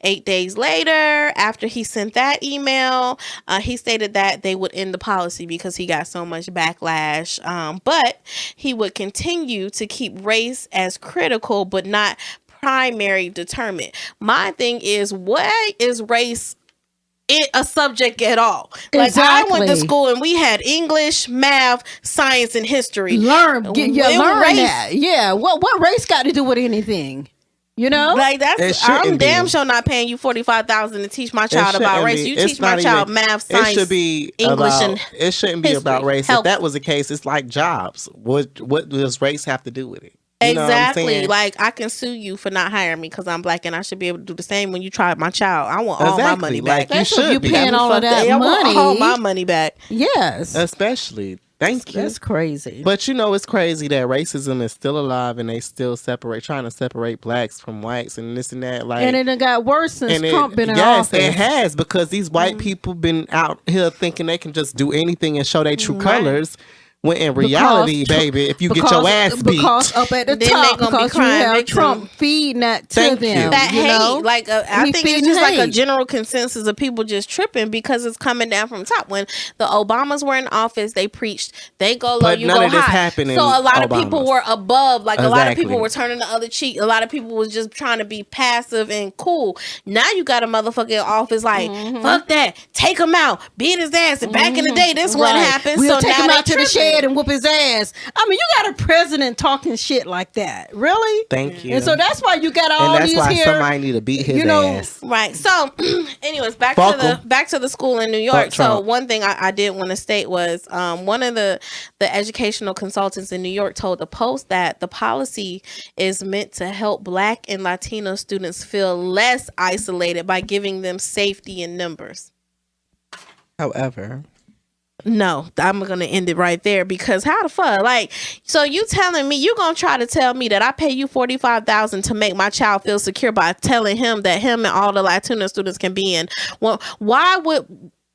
8 days later, after he sent that email, he stated that they would end the policy because he got so much backlash. But he would continue to keep race as critical, but not primary determinant. My thing is, why is race a subject at all? Like I went to Exactly. school and we had English, math, science, and history. Learn It that. race- Yeah. What race got to do with anything? You know? Like It that's shouldn't I'm damn be. sure not paying you $45,000 to teach my child about shouldn't race. be. You It's teach my not child even- math, science, It should be English, about, and it shouldn't be about history, race. health. If that was the case, it's like jobs. What does race have to do with it? You know what I'm exactly. saying? Like I can sue you for not hiring me because I'm black, and I should be able to do the same when you try my child. I want all my Exactly. money Like, back. you Especially if should you be. paying all of that I want money. all my money back. Yes. Especially. Thank you. That's crazy. But you know, it's crazy that racism is still alive and they still trying to separate blacks from whites and this and that. Like, And it done got worse since and Trump been in yes, office. it has, because these white people been out here thinking they can just do anything and show their true colors. When in reality, baby, if you get your ass beat, because up at the Then top, they gonna be because you crying have victim. Trump feeding that to Thank them. you. That you hate, know? like I He think it's feeding just like a hate. general consensus of people just tripping because it's coming down from top. When the Obamas were in office, they preached, they go low, But you none go of this high. happened in So a lot of Obamas. people were above, like a lot of Exactly. people were turning the other cheek. A lot of people was just trying to be passive and cool. Now you got a motherfucker in office like, fuck that, take him out, beat his ass. And back in the day, this wouldn't Right. happen. We'll So take now him they out to the tripping. shed and whoop his ass. I mean, you got a president talking shit like that, really? thank you. And so that's why you got all and that's these why here. somebody need to beat his you know, ass. Right. So, anyways, back Fuck to 'em. the school in New York. Fuck So, Trump. one thing I did want to state was one of the educational consultants in New York told the Post that the policy is meant to help Black and Latino students feel less isolated by giving them safety in numbers. However, No, I'm gonna end it right there because how the fuck? Like, so you telling me you gonna try to tell me that I pay you $45,000 to make my child feel secure by telling him that him and all the Latino students can be in? Well, why would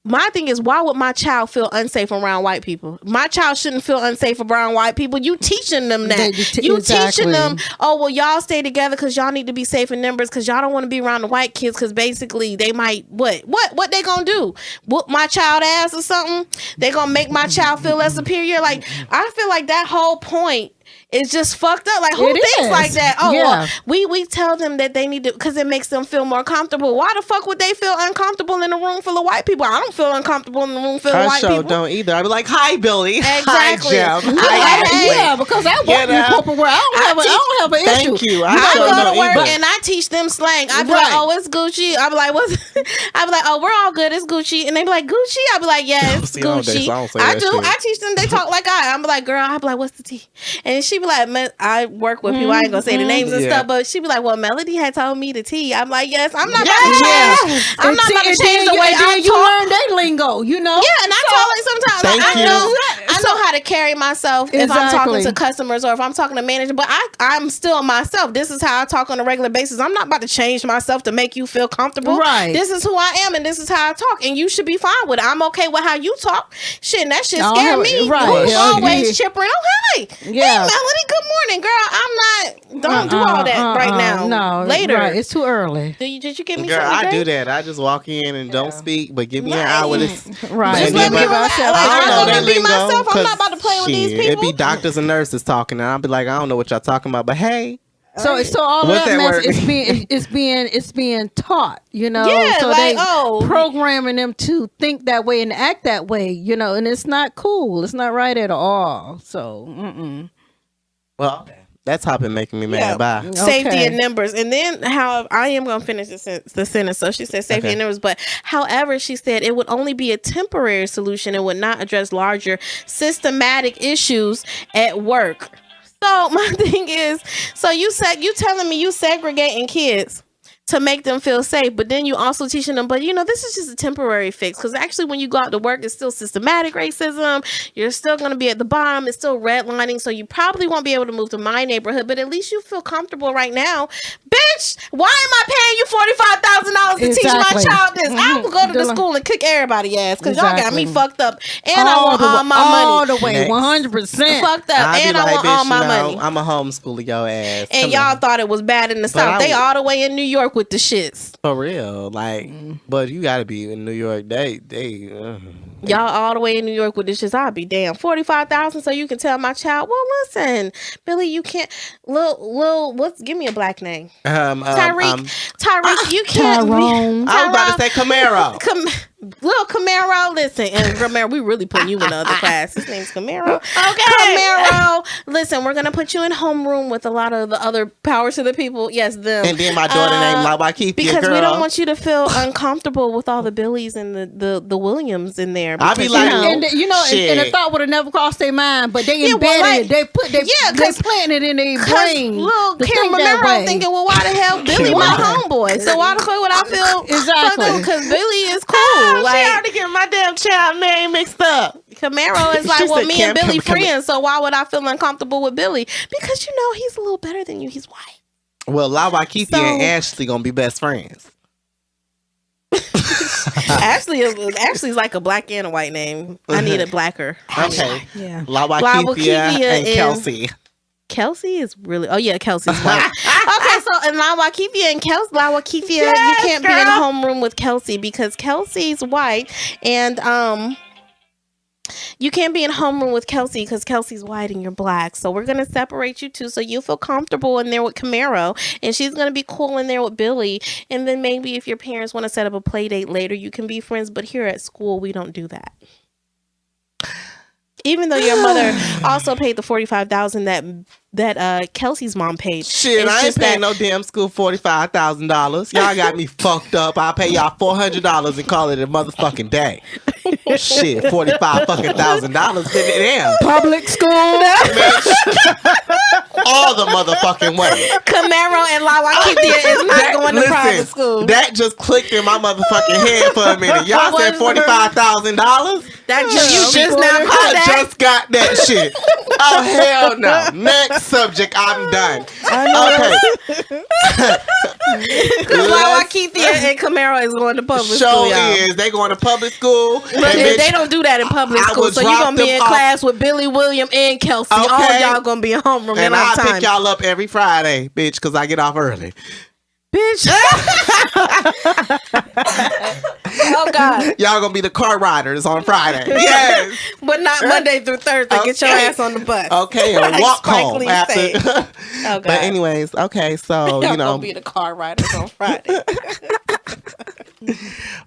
my thing is, why would my child feel unsafe around white people? My child shouldn't feel unsafe around white people. You teaching them that. You teaching them, oh, well, y'all stay together because y'all need to be safe in numbers because y'all don't want to be around the white kids because basically they might, what they gonna do? Whoop my child ass or something? They gonna make my child feel less superior? Like, I feel like that whole point is just fucked up. Like, who It thinks is. like that? Oh, Yeah. well, we tell them that they need to, because it makes them feel more comfortable. Why the fuck would they feel uncomfortable in a room full of white people? I don't feel uncomfortable in a room full of I white sure people. don't either. I'd be like, hi, Billy. Exactly. Hi, Jeff. Yeah, Hi, Ashley. Yeah, because I work You in know? corporate world. I don't have an issue. Thank you. I I sure go don't to work either. and I teach them slang. I be Right. like, oh, it's Gucci. I be like, what's? I be like, oh, we're all good. It's Gucci. And they be like, Gucci. I be like, yeah, it's See, nowadays, Gucci. I don't say I that do. shit. I teach them. They talk like I be like, girl. I be like, what's the tea? And she be like, I work with people. I ain't gonna say the names and Yeah. stuff, but she be like, well, Melody had told me the tea. I'm like, yes. I'm not about to Yeah. change. I'm not about to change the way I you talk. learn their lingo, you know? Yeah, and I tell her sometimes, like, Thank I you. know how to to carry myself if I'm talking to customers or if I'm talking to manager, but I'm still myself. This is how I talk on a regular basis. I'm not about to change myself to make you feel comfortable. Right. This is who I am and this is how I talk, and you should be fine with it. I'm okay with how you talk. Shit, and that shit scared me. Right. You're always chippering. Oh, hey. Yeah. Hey, Melanie, good morning, girl. I'm not, don't do all that right now. No. Later. Right. It's too early. Did you give me Girl, something? I do that. I just walk in and don't speak, but give me an hour. Right. Just let me relax. Like, I'm gonna be myself. I'm not about to play with these people. It'd be doctors and nurses talking, and I'll be like, I don't know what y'all talking about, but hey. So all What's that that mess word? it's being taught, you know. Yeah, so like, they programming them to think that way and act that way, you know, and it's not cool. It's not right at all. So, Well, that topic making me mad. Bye. Safety in numbers. And then how I am going to finish the sentence. So she said safety in numbers, but however, she said it would only be a temporary solution and would not address larger systematic issues at work. So my thing is, so you telling me you segregating kids to make them feel safe, but then you also teaching them, but this is just a temporary fix, because actually when you go out to work, it's still systematic racism. You're still going to be at the bottom. It's still redlining, so you probably won't be able to move to my neighborhood, but at least you feel comfortable right now. Bitch, why am I paying you $45,000 to teach my child this? I will go to the school and kick everybody's ass, because y'all got me fucked up, and I want all my money. All the way, 100%. Fucked up, and I want all my money. I'm a homeschooler your ass. And y'all thought it was bad in the South. They all the way in New York with the shits. For real. Like, but you gotta be in New York. Y'all all the way in New York with the shits. I'll be damn. 45,000 so you can tell my child, well, listen, Billy, you can't give me a black name. Tyreek, you can't Tyrone. I was about to say Camaro. Little Camaro, listen, and Camaro, we really putting you in the other class. His name's Camaro. Okay. Camaro, listen, we're gonna put you in homeroom with a lot of the other powers to the people. Yes, them. And then my daughter named Lawakithia, because girl. we don't want you to feel uncomfortable with all the Billies and the Williams in there. I'll be like, and the thought would have never crossed their mind, but they embedded it. They planted it in their brain. Little Camaro thinking, well, why the hell Billy my homeboy? So why the fuck would I feel exactly? Because Billy is cool. She already get my damn child name mixed up. Camaro is like, well, me and Billy friends, so why would I feel uncomfortable with Billy? Because he's a little better than you. He's white. Well, Lawakithia and Ashley gonna be best friends. Ashley's like a black and a white name. I need a blacker. Okay. Yeah. Lawakithia and Kelsey. Kelsey is really. Oh yeah, Kelsey's white. Okay, so and Lawakithia and Lawakithia, you can't be in a homeroom with Kelsey because Kelsey's white, and you can't be in homeroom with Kelsey because Kelsey's white and you're black. So we're gonna separate you two so you feel comfortable in there with Camaro, and she's gonna be cool in there with Billy. And then maybe if your parents want to set up a play date later, you can be friends. But here at school, we don't do that. Even though your mother also paid the $45,000 that Kelsey's mom paid. Shit, I ain't paying no damn school $45,000. Y'all got me fucked up. I'll pay y'all $400 and call it a motherfucking day. Shit, $45,000. Damn. Public school. All the motherfucking way. Camaro and Lawakithia is not going to private school. That just clicked in my motherfucking head for a minute. Y'all said $45,000? That you just now caught that? I just got that shit. Oh, hell no. Next subject, I'm done. Okay. Lawakithia and Camaro is going to public school, y'all. Is. They going to public school. They don't do that in public school. So you're going to be in class with Billy, William, and Kelsey. Okay. All of y'all going to be in homeroom. And I'll pick y'all up every Friday, bitch, because I get off early. Bitch. Oh God. Y'all gonna be the car riders on Friday. Yes. But not Monday through Thursday. Okay. Get your ass on the bus. Okay, and like walk Spike home Lee after. Oh God. But anyways, okay, so y'all gonna be the car riders on Friday.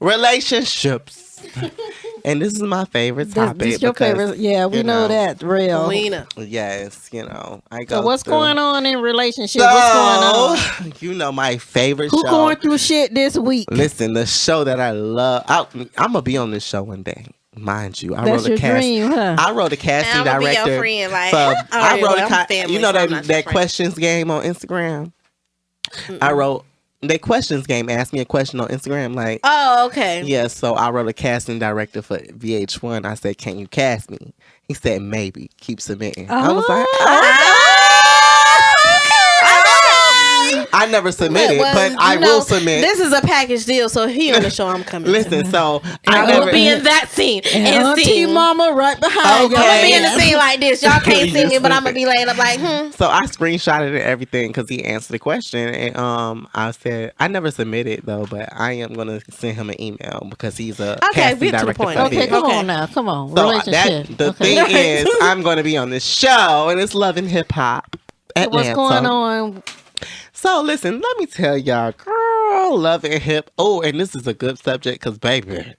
Relationships. And this is my favorite topic. This is your favorite. Yeah, we know that, Rell. Yes, I go. So what's going on in relationships? What's going on? You know my favorite Who show. going through shit this week? Listen, the show that I love. I'm gonna be on this show one day. Mind you, I That's wrote a dream, huh? I wrote a casting director. Be your friend, like, I wrote family, you know that questions game on Instagram. I wrote They questions game asked me a question on Instagram like, Oh, okay. yeah, so I wrote a casting director for VH1. I said, can you cast me? He said, maybe. Keep submitting. I was like, I never submitted, but I will submit. This is a package deal, so he on the show, I'm coming. Listen, so I will be in that scene. And Auntie Mama right behind you. I'm gonna be in the scene like this. Y'all can't see me, but I'm gonna be laying up like, So I screenshotted everything because he answered the question, and I said I never submitted though, but I am gonna send him an email because he's a casting director. For okay, come on now, come on. So Relationship. the thing is, I'm gonna be on this show, and it's Love and Hip Hop. What's going on? So listen, let me tell y'all, girl, Love and Hip. Oh, and this is a good subject because, baby,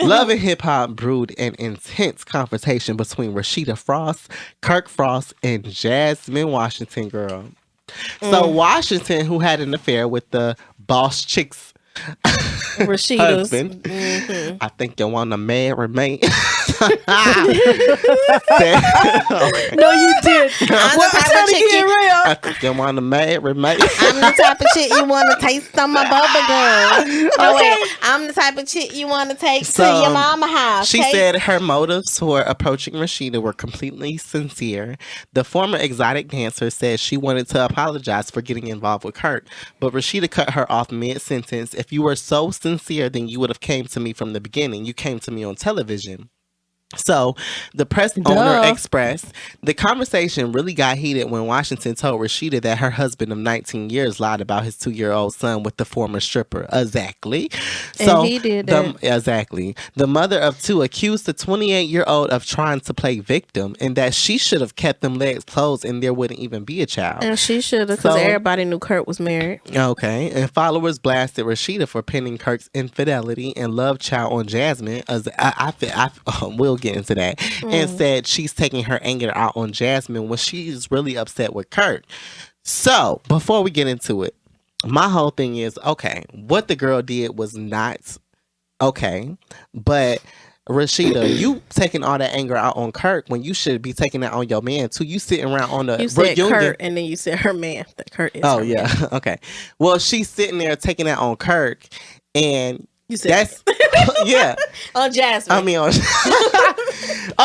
Love and Hip Hop brewed an intense confrontation between Rashida Frost, Kirk Frost, and Jasmine Washington, girl. So Washington, who had an affair with the boss chick's Rashida's husband, I think you want to marry me. No, you did. I'm the type of chick I think you want to marry me. I'm the type of chick you want to taste on my bubble gum. Oh, wait. I'm the type of chick you want to take to your mama house. She said her motives for approaching Rashida were completely sincere. The former exotic dancer said she wanted to apologize for getting involved with Kirk, but Rashida cut her off mid-sentence. If you were so sincere, then you would have came to me from the beginning. You came to me on television. So the press owner expressed the conversation really got heated when Washington told Rashida that her husband of 19 years lied about his 2-year-old son with the former stripper. Exactly. So and he did that. Exactly. The mother of two accused the 28-year-old of trying to play victim and that she should have kept them legs closed and there wouldn't even be a child. And she should have, because everybody knew Kurt was married. Okay. And followers blasted Rashida for pinning Kirk's infidelity and love child on Jasmine. As I will get into that, and said she's taking her anger out on Jasmine when she's really upset with Kurt. So before we get into it, my whole thing is, okay, what the girl did was not okay, but Rashida, you taking all that anger out on Kirk when you should be taking that on your man too. You sitting around on the you said Kurt and then you said her man. That Kurt is her man. Okay. Well, she's sitting there taking that on Kirk, and you said that's yeah on Jasmine. I mean,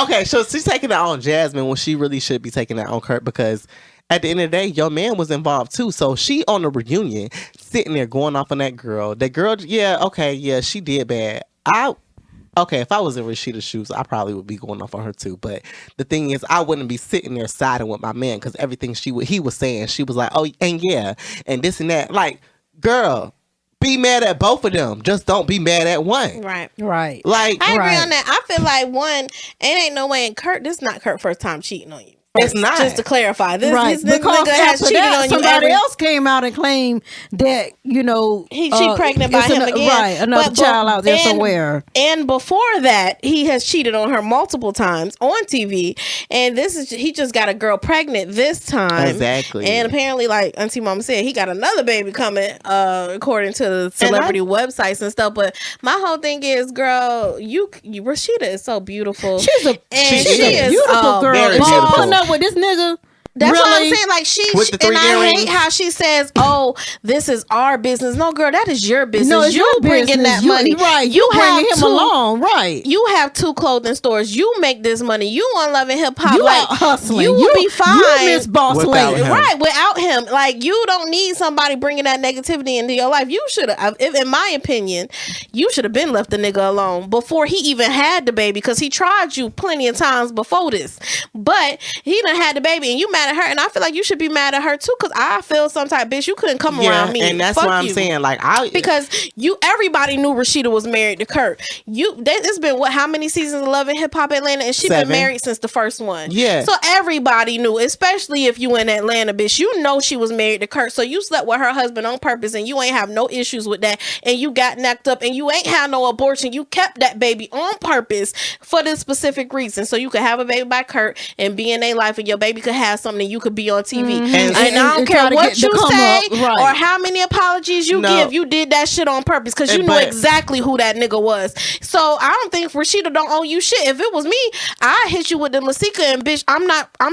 okay, so she's taking that on Jasmine when she really should be taking that on Kurt, because at the end of the day, your man was involved too. So she on the reunion sitting there going off on that girl. That girl, she did bad. If I was in Rashida's shoes, I probably would be going off on her too. But the thing is, I wouldn't be sitting there siding with my man because everything he was saying, she was like, oh, and yeah, and this and that. Like, girl, be mad at both of them. Just don't be mad at one. Right. Like, I agree on that. I feel like one, ain't no way in Kurt, this is not Kurt's first time cheating on you. It's not. Just to clarify, this because nigga has cheated on you. Somebody else came out and claimed that, she pregnant by him again. Right, another child out there somewhere. And before that, he has cheated on her multiple times on TV. And he just got a girl pregnant this time. Exactly. And apparently, like Auntie Mama said, he got another baby coming, according to the celebrity websites and stuff. But my whole thing is, girl, Rashida is so beautiful. She's a beautiful girl. Very beautiful. With this nigga. That's really? what I'm saying. Like and I hate how she says, "Oh, this is our business." No, girl, that is your business. No, you bringing that money, right? You bringing him along, right? You have 2 clothing stores. You make this money. You on Love and Hip Hop. You like out hustling. You will be fine. You Miss Boss Lady, right? Without him, like you don't need somebody bringing that negativity into your life. You should have, in my opinion, you should have been left the nigga alone before he even had the baby, because he tried you plenty of times before this. But he done had the baby, and you mad at her, and I feel like you should be mad at her too, because I feel some type, bitch, you couldn't come around me, and that's what I'm saying. Like, because everybody knew Rashida was married to Kurt. It's been how many seasons of Love and Hip Hop Atlanta, and she been married since the first one. Yeah, so everybody knew, especially if you in Atlanta, bitch. You know she was married to Kurt, so you slept with her husband on purpose, and you ain't have no issues with that, and you got knocked up, and you ain't had no abortion. You kept that baby on purpose for this specific reason, so you could have a baby by Kurt and be in their life, and your baby could have something, and you could be on TV. Mm-hmm. And I don't care what you say or how many apologies you give. You did that shit on purpose because you knew exactly who that nigga was. So I don't think Rashida don't owe you shit. If it was me, I hit you with the Lasika and bitch, I'm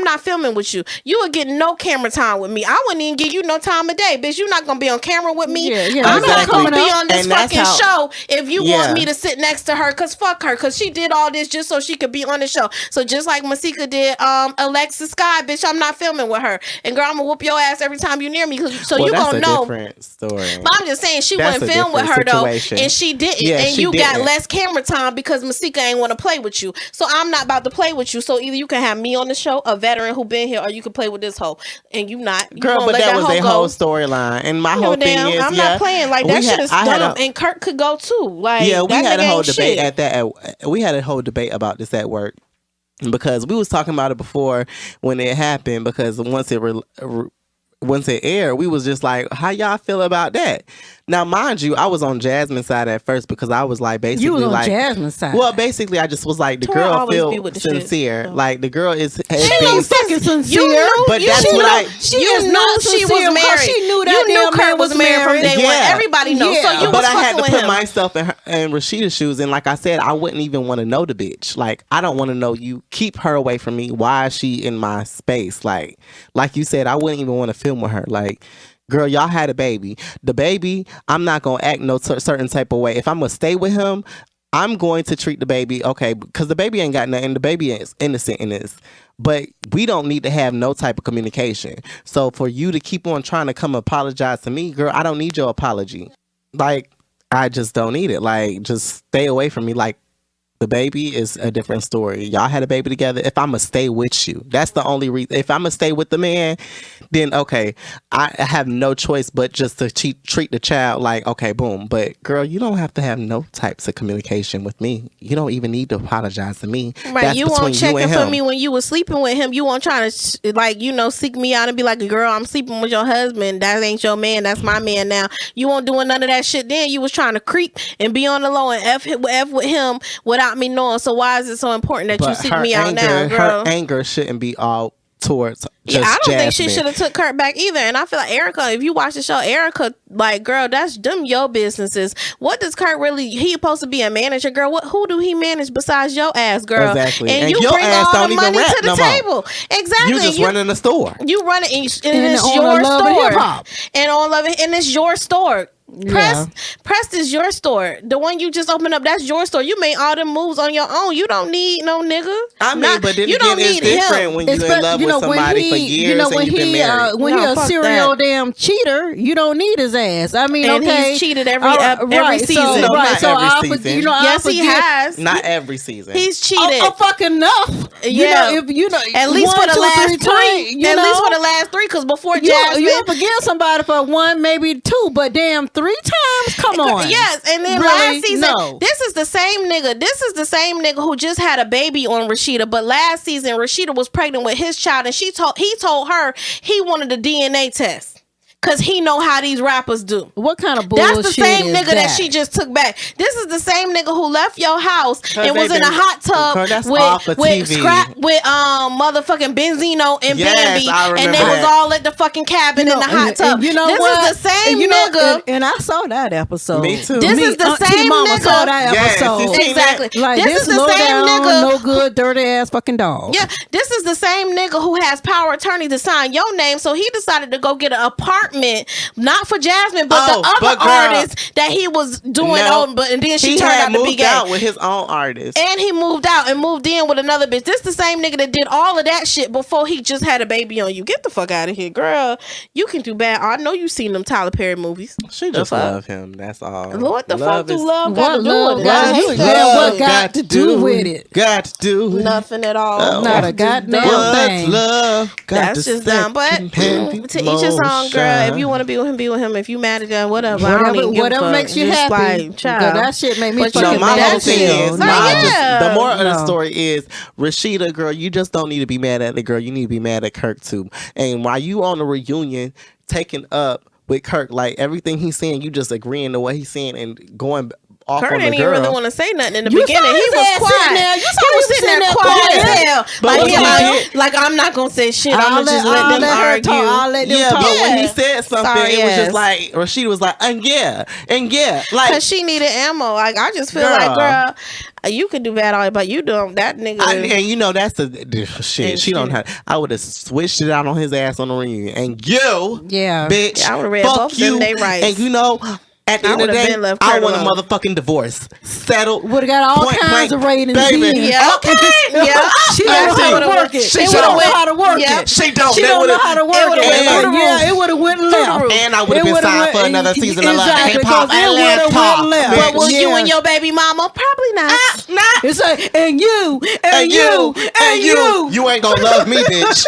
not filming with you. You would get no camera time with me. I wouldn't even give you no time of day, bitch. You're not gonna be on camera with me. Yeah, I'm not exactly. gonna be on this And that's fucking how- show if you want me to sit next to her. Cause fuck her. Cause she did all this just so she could be on the show. So just like Masika did Alexis Sky, bitch, I'm not filming with her. And girl, I'm gonna whoop your ass every time you near me. So you that's gonna a know. different story. But I'm just saying she That's wouldn't a film with her different though, situation. and she didn't. Yeah, and she you got didn't. less camera time because Masika ain't want to play with you. So I'm not about to play with you. So either you can have me on the show, a veteran who been here, or you can play with this hoe. And you not. You Girl, gonna but let that was hoe their go. whole storyline. And my whole thing Damn, is, I'm not playing like that. Shit is dumb, and Kurt could go too. Like, yeah, we that had a nigga whole ain't debate shit. at that. We had a whole debate about this at work because we was talking about it before when it happened. Because once it aired, we was just like, "How y'all feel about that?" Now, mind you, I was on Jasmine's side at first because I was like, basically, You was on like, Jasmine's side. well, basically, I just was like, the Tori girl always be feel with the shit, sincere, so. like the girl is. She was fucking sincere. You knew, But you that's knew, what I- She you is knew not she sincere was because married. she knew that you knew damn Kurt man was was married from married. day one. Yeah. Everybody knows. Yeah. So you But was I had fucking to with put him. myself in Rashida's shoes, and like I said, I wouldn't even want to know the bitch. Like, I don't want to know you. Keep her away from me. Why is she in my space? Like you said, I wouldn't even want to film with her. Like, girl, y'all had a baby. The baby, I'm not gonna act no certain type of way. If I'm gonna stay with him, I'm going to treat the baby okay, because the baby ain't got nothing. The baby is innocent in this. But we don't need to have no type of communication. So for you to keep on trying to come apologize to me, girl, I don't need your apology. Like, I just don't need it. Like, just stay away from me. Like, the baby is a different story. Y'all had a baby together. If I'm going to stay with you, that's the only reason. If I'm going to stay with the man, then okay, I have no choice but just to treat the child like, okay, boom. But girl, you don't have to have no types of communication with me. You don't even need to apologize to me. Right, That's you between won't check you in and for him. me when you was sleeping with him. You won't try to like, seek me out and be like, girl, I'm sleeping with your husband. That ain't your man. That's my man now. You won't doing none of that shit. Then you was trying to creep and be on the low and f with him without me knowing. So why is it so important that you But seek her me out anger, now, girl? her anger shouldn't be all towards just I don't think she Jasmine. should have took Kurt back either. And I feel like Erica, if you watch the show, Erica, like, girl, that's them your businesses. What does Kurt really? He supposed to be a manager, girl. Who do he manage besides your ass, girl? Exactly. And And you your bring ass all don't the even money rap to the no more. table. Exactly. You just running the store. You run it, and And it's on your Love and Hip store. Hop. And on Love and it's your store. Yeah. Pressed is your store. The one you just opened up, that's your store. You made all them moves on your own. You don't need no nigga. I mean, but then you again, don't it's need different him. when you're in love with somebody for years and you've been married. When No, he a fuck serial that. damn cheater, you don't need his ass. I mean, And okay, he's cheated every right, season. So, No, right, not so every I season. Yes, he has. Not every season. He's cheated. fucking enough. Yeah. If At least one, for the two, last three three. times, At least for the last three, because before Jasmine, you forgive somebody for one, maybe two, but damn, 3 times. Come on. Yes, and then Really? last season, No. this is the same nigga. This is the same nigga who just had a baby on Rashida. But last season, Rashida was pregnant with his child, and he told her he wanted a DNA test. Cause he know how these rappers do. What kind of bullshit? That's the same is nigga that she just took back. This is the same nigga who left your house and was in a hot tub with scrap with motherfucking Benzino and Bambi, I and they remember was all at the fucking cabin in the hot tub. And you know this what? is the same And nigga. And I saw that episode. Me too. This is the same Mama nigga. saw that Yes, episode. you seen Exactly. Like this is the low same down, nigga. no good, dirty ass fucking dog. Yeah, this is the same nigga who has power of attorney to sign your name. So he decided to go get an apartment, not for Jasmine, but the other artist that he was doing on. But and then she turned out to be gay. out with his own artist. And he moved out and moved in with another bitch. This the same nigga that did all of that shit before he just had a baby on you. Get the fuck out of here, girl. You can do bad. I know you seen them Tyler Perry movies. She just love him. That's all. What the fuck do love got to do love with it? got I to hate do- that yeah, shit. what got to do with it? Got to do with Nothing at all. Not a goddamn What's thing. love? Got That's to just dumb. But to each his own, girl. If you want to be with him, be with him. If you mad at him, whatever. I don't even give a Whatever fuck. makes you Just happy. like, Because child. that shit made me But fucking No, my that whole thing shit is, is nah, like, yeah. the moral of the No. story is, Rashida, girl, you just don't need to be mad at the girl. You need to be mad at Kirk too. And while you on the reunion, taking up with Kirk, like everything he's saying, you just agreeing to what he's saying and going off Kurt on the didn't even girl. really want to say nothing in the You beginning. saw He his was ass quiet. sitting there. You saw He was him sitting there sitting quiet there as hell. But Like, what he he like, did- like, I'm not gonna say shit. I'm I'll gonna just let I'll them let her argue. talk. I'll let them Yeah, talk. but when Yeah. he said something, Sorry, it was yes. just like Rashida was like, and yeah, like Cause she needed ammo. Like, I just feel Girl. like, girl, You could do bad all, but you don't. That nigga. And you know that's the shit. She don't have. I would have switched it out on his ass on the reunion. And you, bitch, I would have read fuck both you. Of them. They right. And you know. At the end of the day, I want a motherfucking divorce. Settled. Would have got all kinds of ratings. Baby. Yeah. Okay. Yeah. She don't know how to work it. She don't know how to work it. She don't. She don't know how to work it. Yeah, it would have went left. And I would have been signed for another season of Love and Hip Hop and Let's Talk. But was you and your baby mama? Probably not. Nah. It's like, and you, and you, and you. You ain't gonna love me, bitch.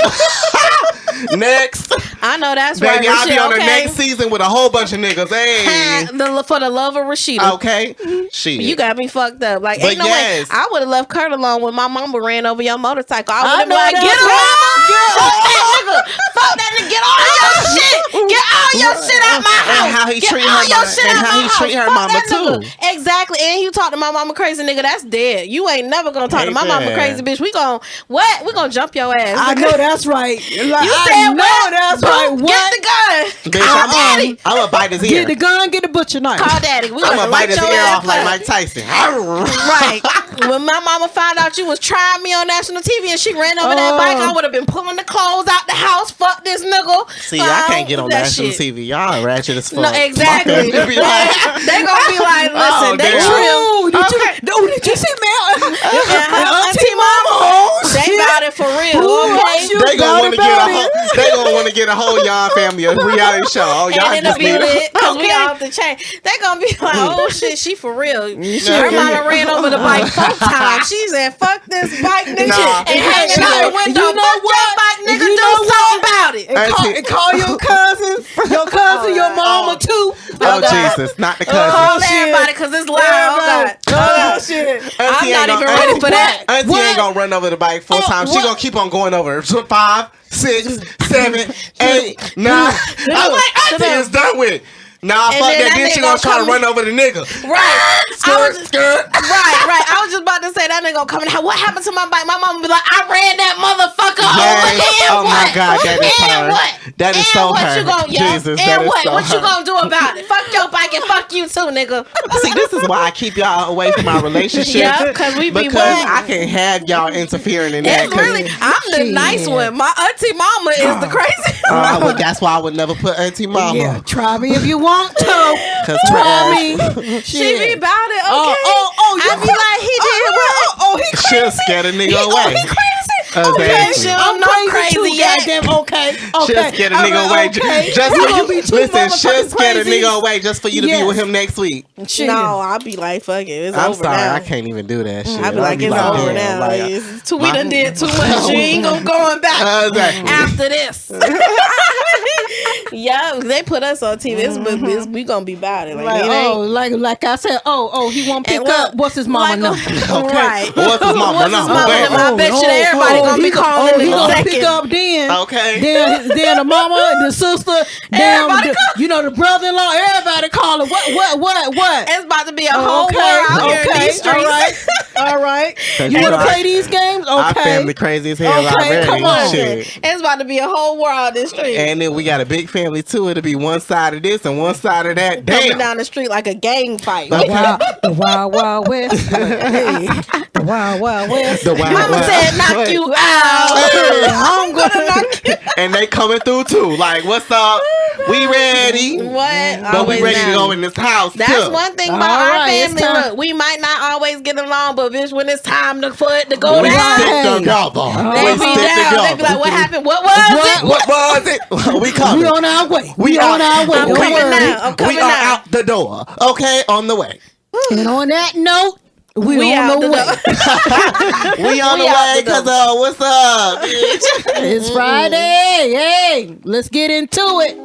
Next. I know that's baby, right. I'll be on the next season with a whole bunch of niggas. Hey. For the love of Rashida. Okay. Shit. You got me fucked up. Like, but ain't no way. I would have left Kurt alone when my mama ran over your motorcycle. I would have been like, get her. Fuck that nigga. Get all your shit. Get all your shit out my house. And how he treat her mama. And how he treat her mama too. Exactly. And you talk to my mama crazy, nigga. That's dead. You ain't never gonna talk to my mama crazy, bitch. We gonna what? We gonna jump your ass. I know that's right. Like, you said what? That's right. What? Get the gun. Bitch, I'm gonna bite his ear. Get the gun. Get the butcher knife. Call daddy. We I'm gonna bite his ear off like up. Mike Tyson. Right. When my mama found out you was trying me on national TV and she ran over that bike, I would have been pulling the clothes out the house. Fuck this nigga. See, I can't get on national TV. Y'all ratchet as fuck. No, exactly. They gonna be like, listen, they trill. Did you see Mel? Auntie Mama. They got it for real. Okay? They gonna want to get a whole Yon family a reality show. Oh, y'all and it'll be lit because we off the chain. They gonna be like, oh shit, she for real. Her mama ran over the bike 4 times. She said, fuck this bike, nigga, and hanging out the window. You know what? Your bike, nigga, do something about it. And call your cousins, your mama too. Oh Jesus, not the cousin. Call everybody because it's loud. Oh shit! I'm not even ready for that. Auntie ain't gonna run over the bike 4 times. She gonna keep on going over 5, 6, 7, 8, 9. I'm like, Auntie is done with. Nah, fuck that. Then she gonna try to run over the nigga. Right. Skirt. Right. I was just about to say that nigga gonna come in. What happened to my bike? My mama be like, I ran that motherfucker over. Oh my God, that is her. That is so her. Jesus, and what you gonna do about it? Fuck your bike and fuck you too, nigga. See, this is why I keep y'all away from our relationship. Yeah, because I can't have y'all interfering in that. It's really, I'm the nice one. My auntie mama is the crazy one. That's why I would never put auntie mama. Yeah, try me if you want to. Try me. She be about it. Okay. You I be like, he did what? He crazy. She'll scare the nigga away. He crazy. Exactly. I'm not crazy yet. Okay. She'll scare the nigga away. Just for you. Listen, she'll scare the nigga away just for you to be with him next week. No, I'll be like, fuck it. It's I'm over sorry, now. I can't even do that shit. I'll be like, it's over now. We done did too much. You ain't gonna going back after this. Yeah, they put us on TV. We gonna be about it. Like I said, he won't pick up. What's his mama number? Right. What's his mama number? I bet you everybody gonna be calling he gonna second. pick up then. Okay. Then the mama, the sister, the brother-in-law, everybody calling. What? It's about to be a whole war out here in these streets. All right. You want to play these games? Okay. Our family crazy as hell already. Come on. Shit. It's about to be a whole war out this street. And then we got a big family too. It'll be one side of this and one side of that. Coming down the street like a gang fight. The Wild Wild West. The Wild Wild West. Mama said knock you out. I'm gonna knock you out. And they coming through too. Like, what's up? We ready. What? But we ready to go in this house. That's too. one thing about our family. Look, we might not always get along, but bitch, when it's time for it to go we down, stick together. They be down. They be like, what happened? What was it? What was it? We coming. We on our way. We on our way. I'm coming now. We are out the door. Okay, on the way. And on that note, we on the way. We on the way because what's up, bitch? It's Friday. Hey, let's get into it.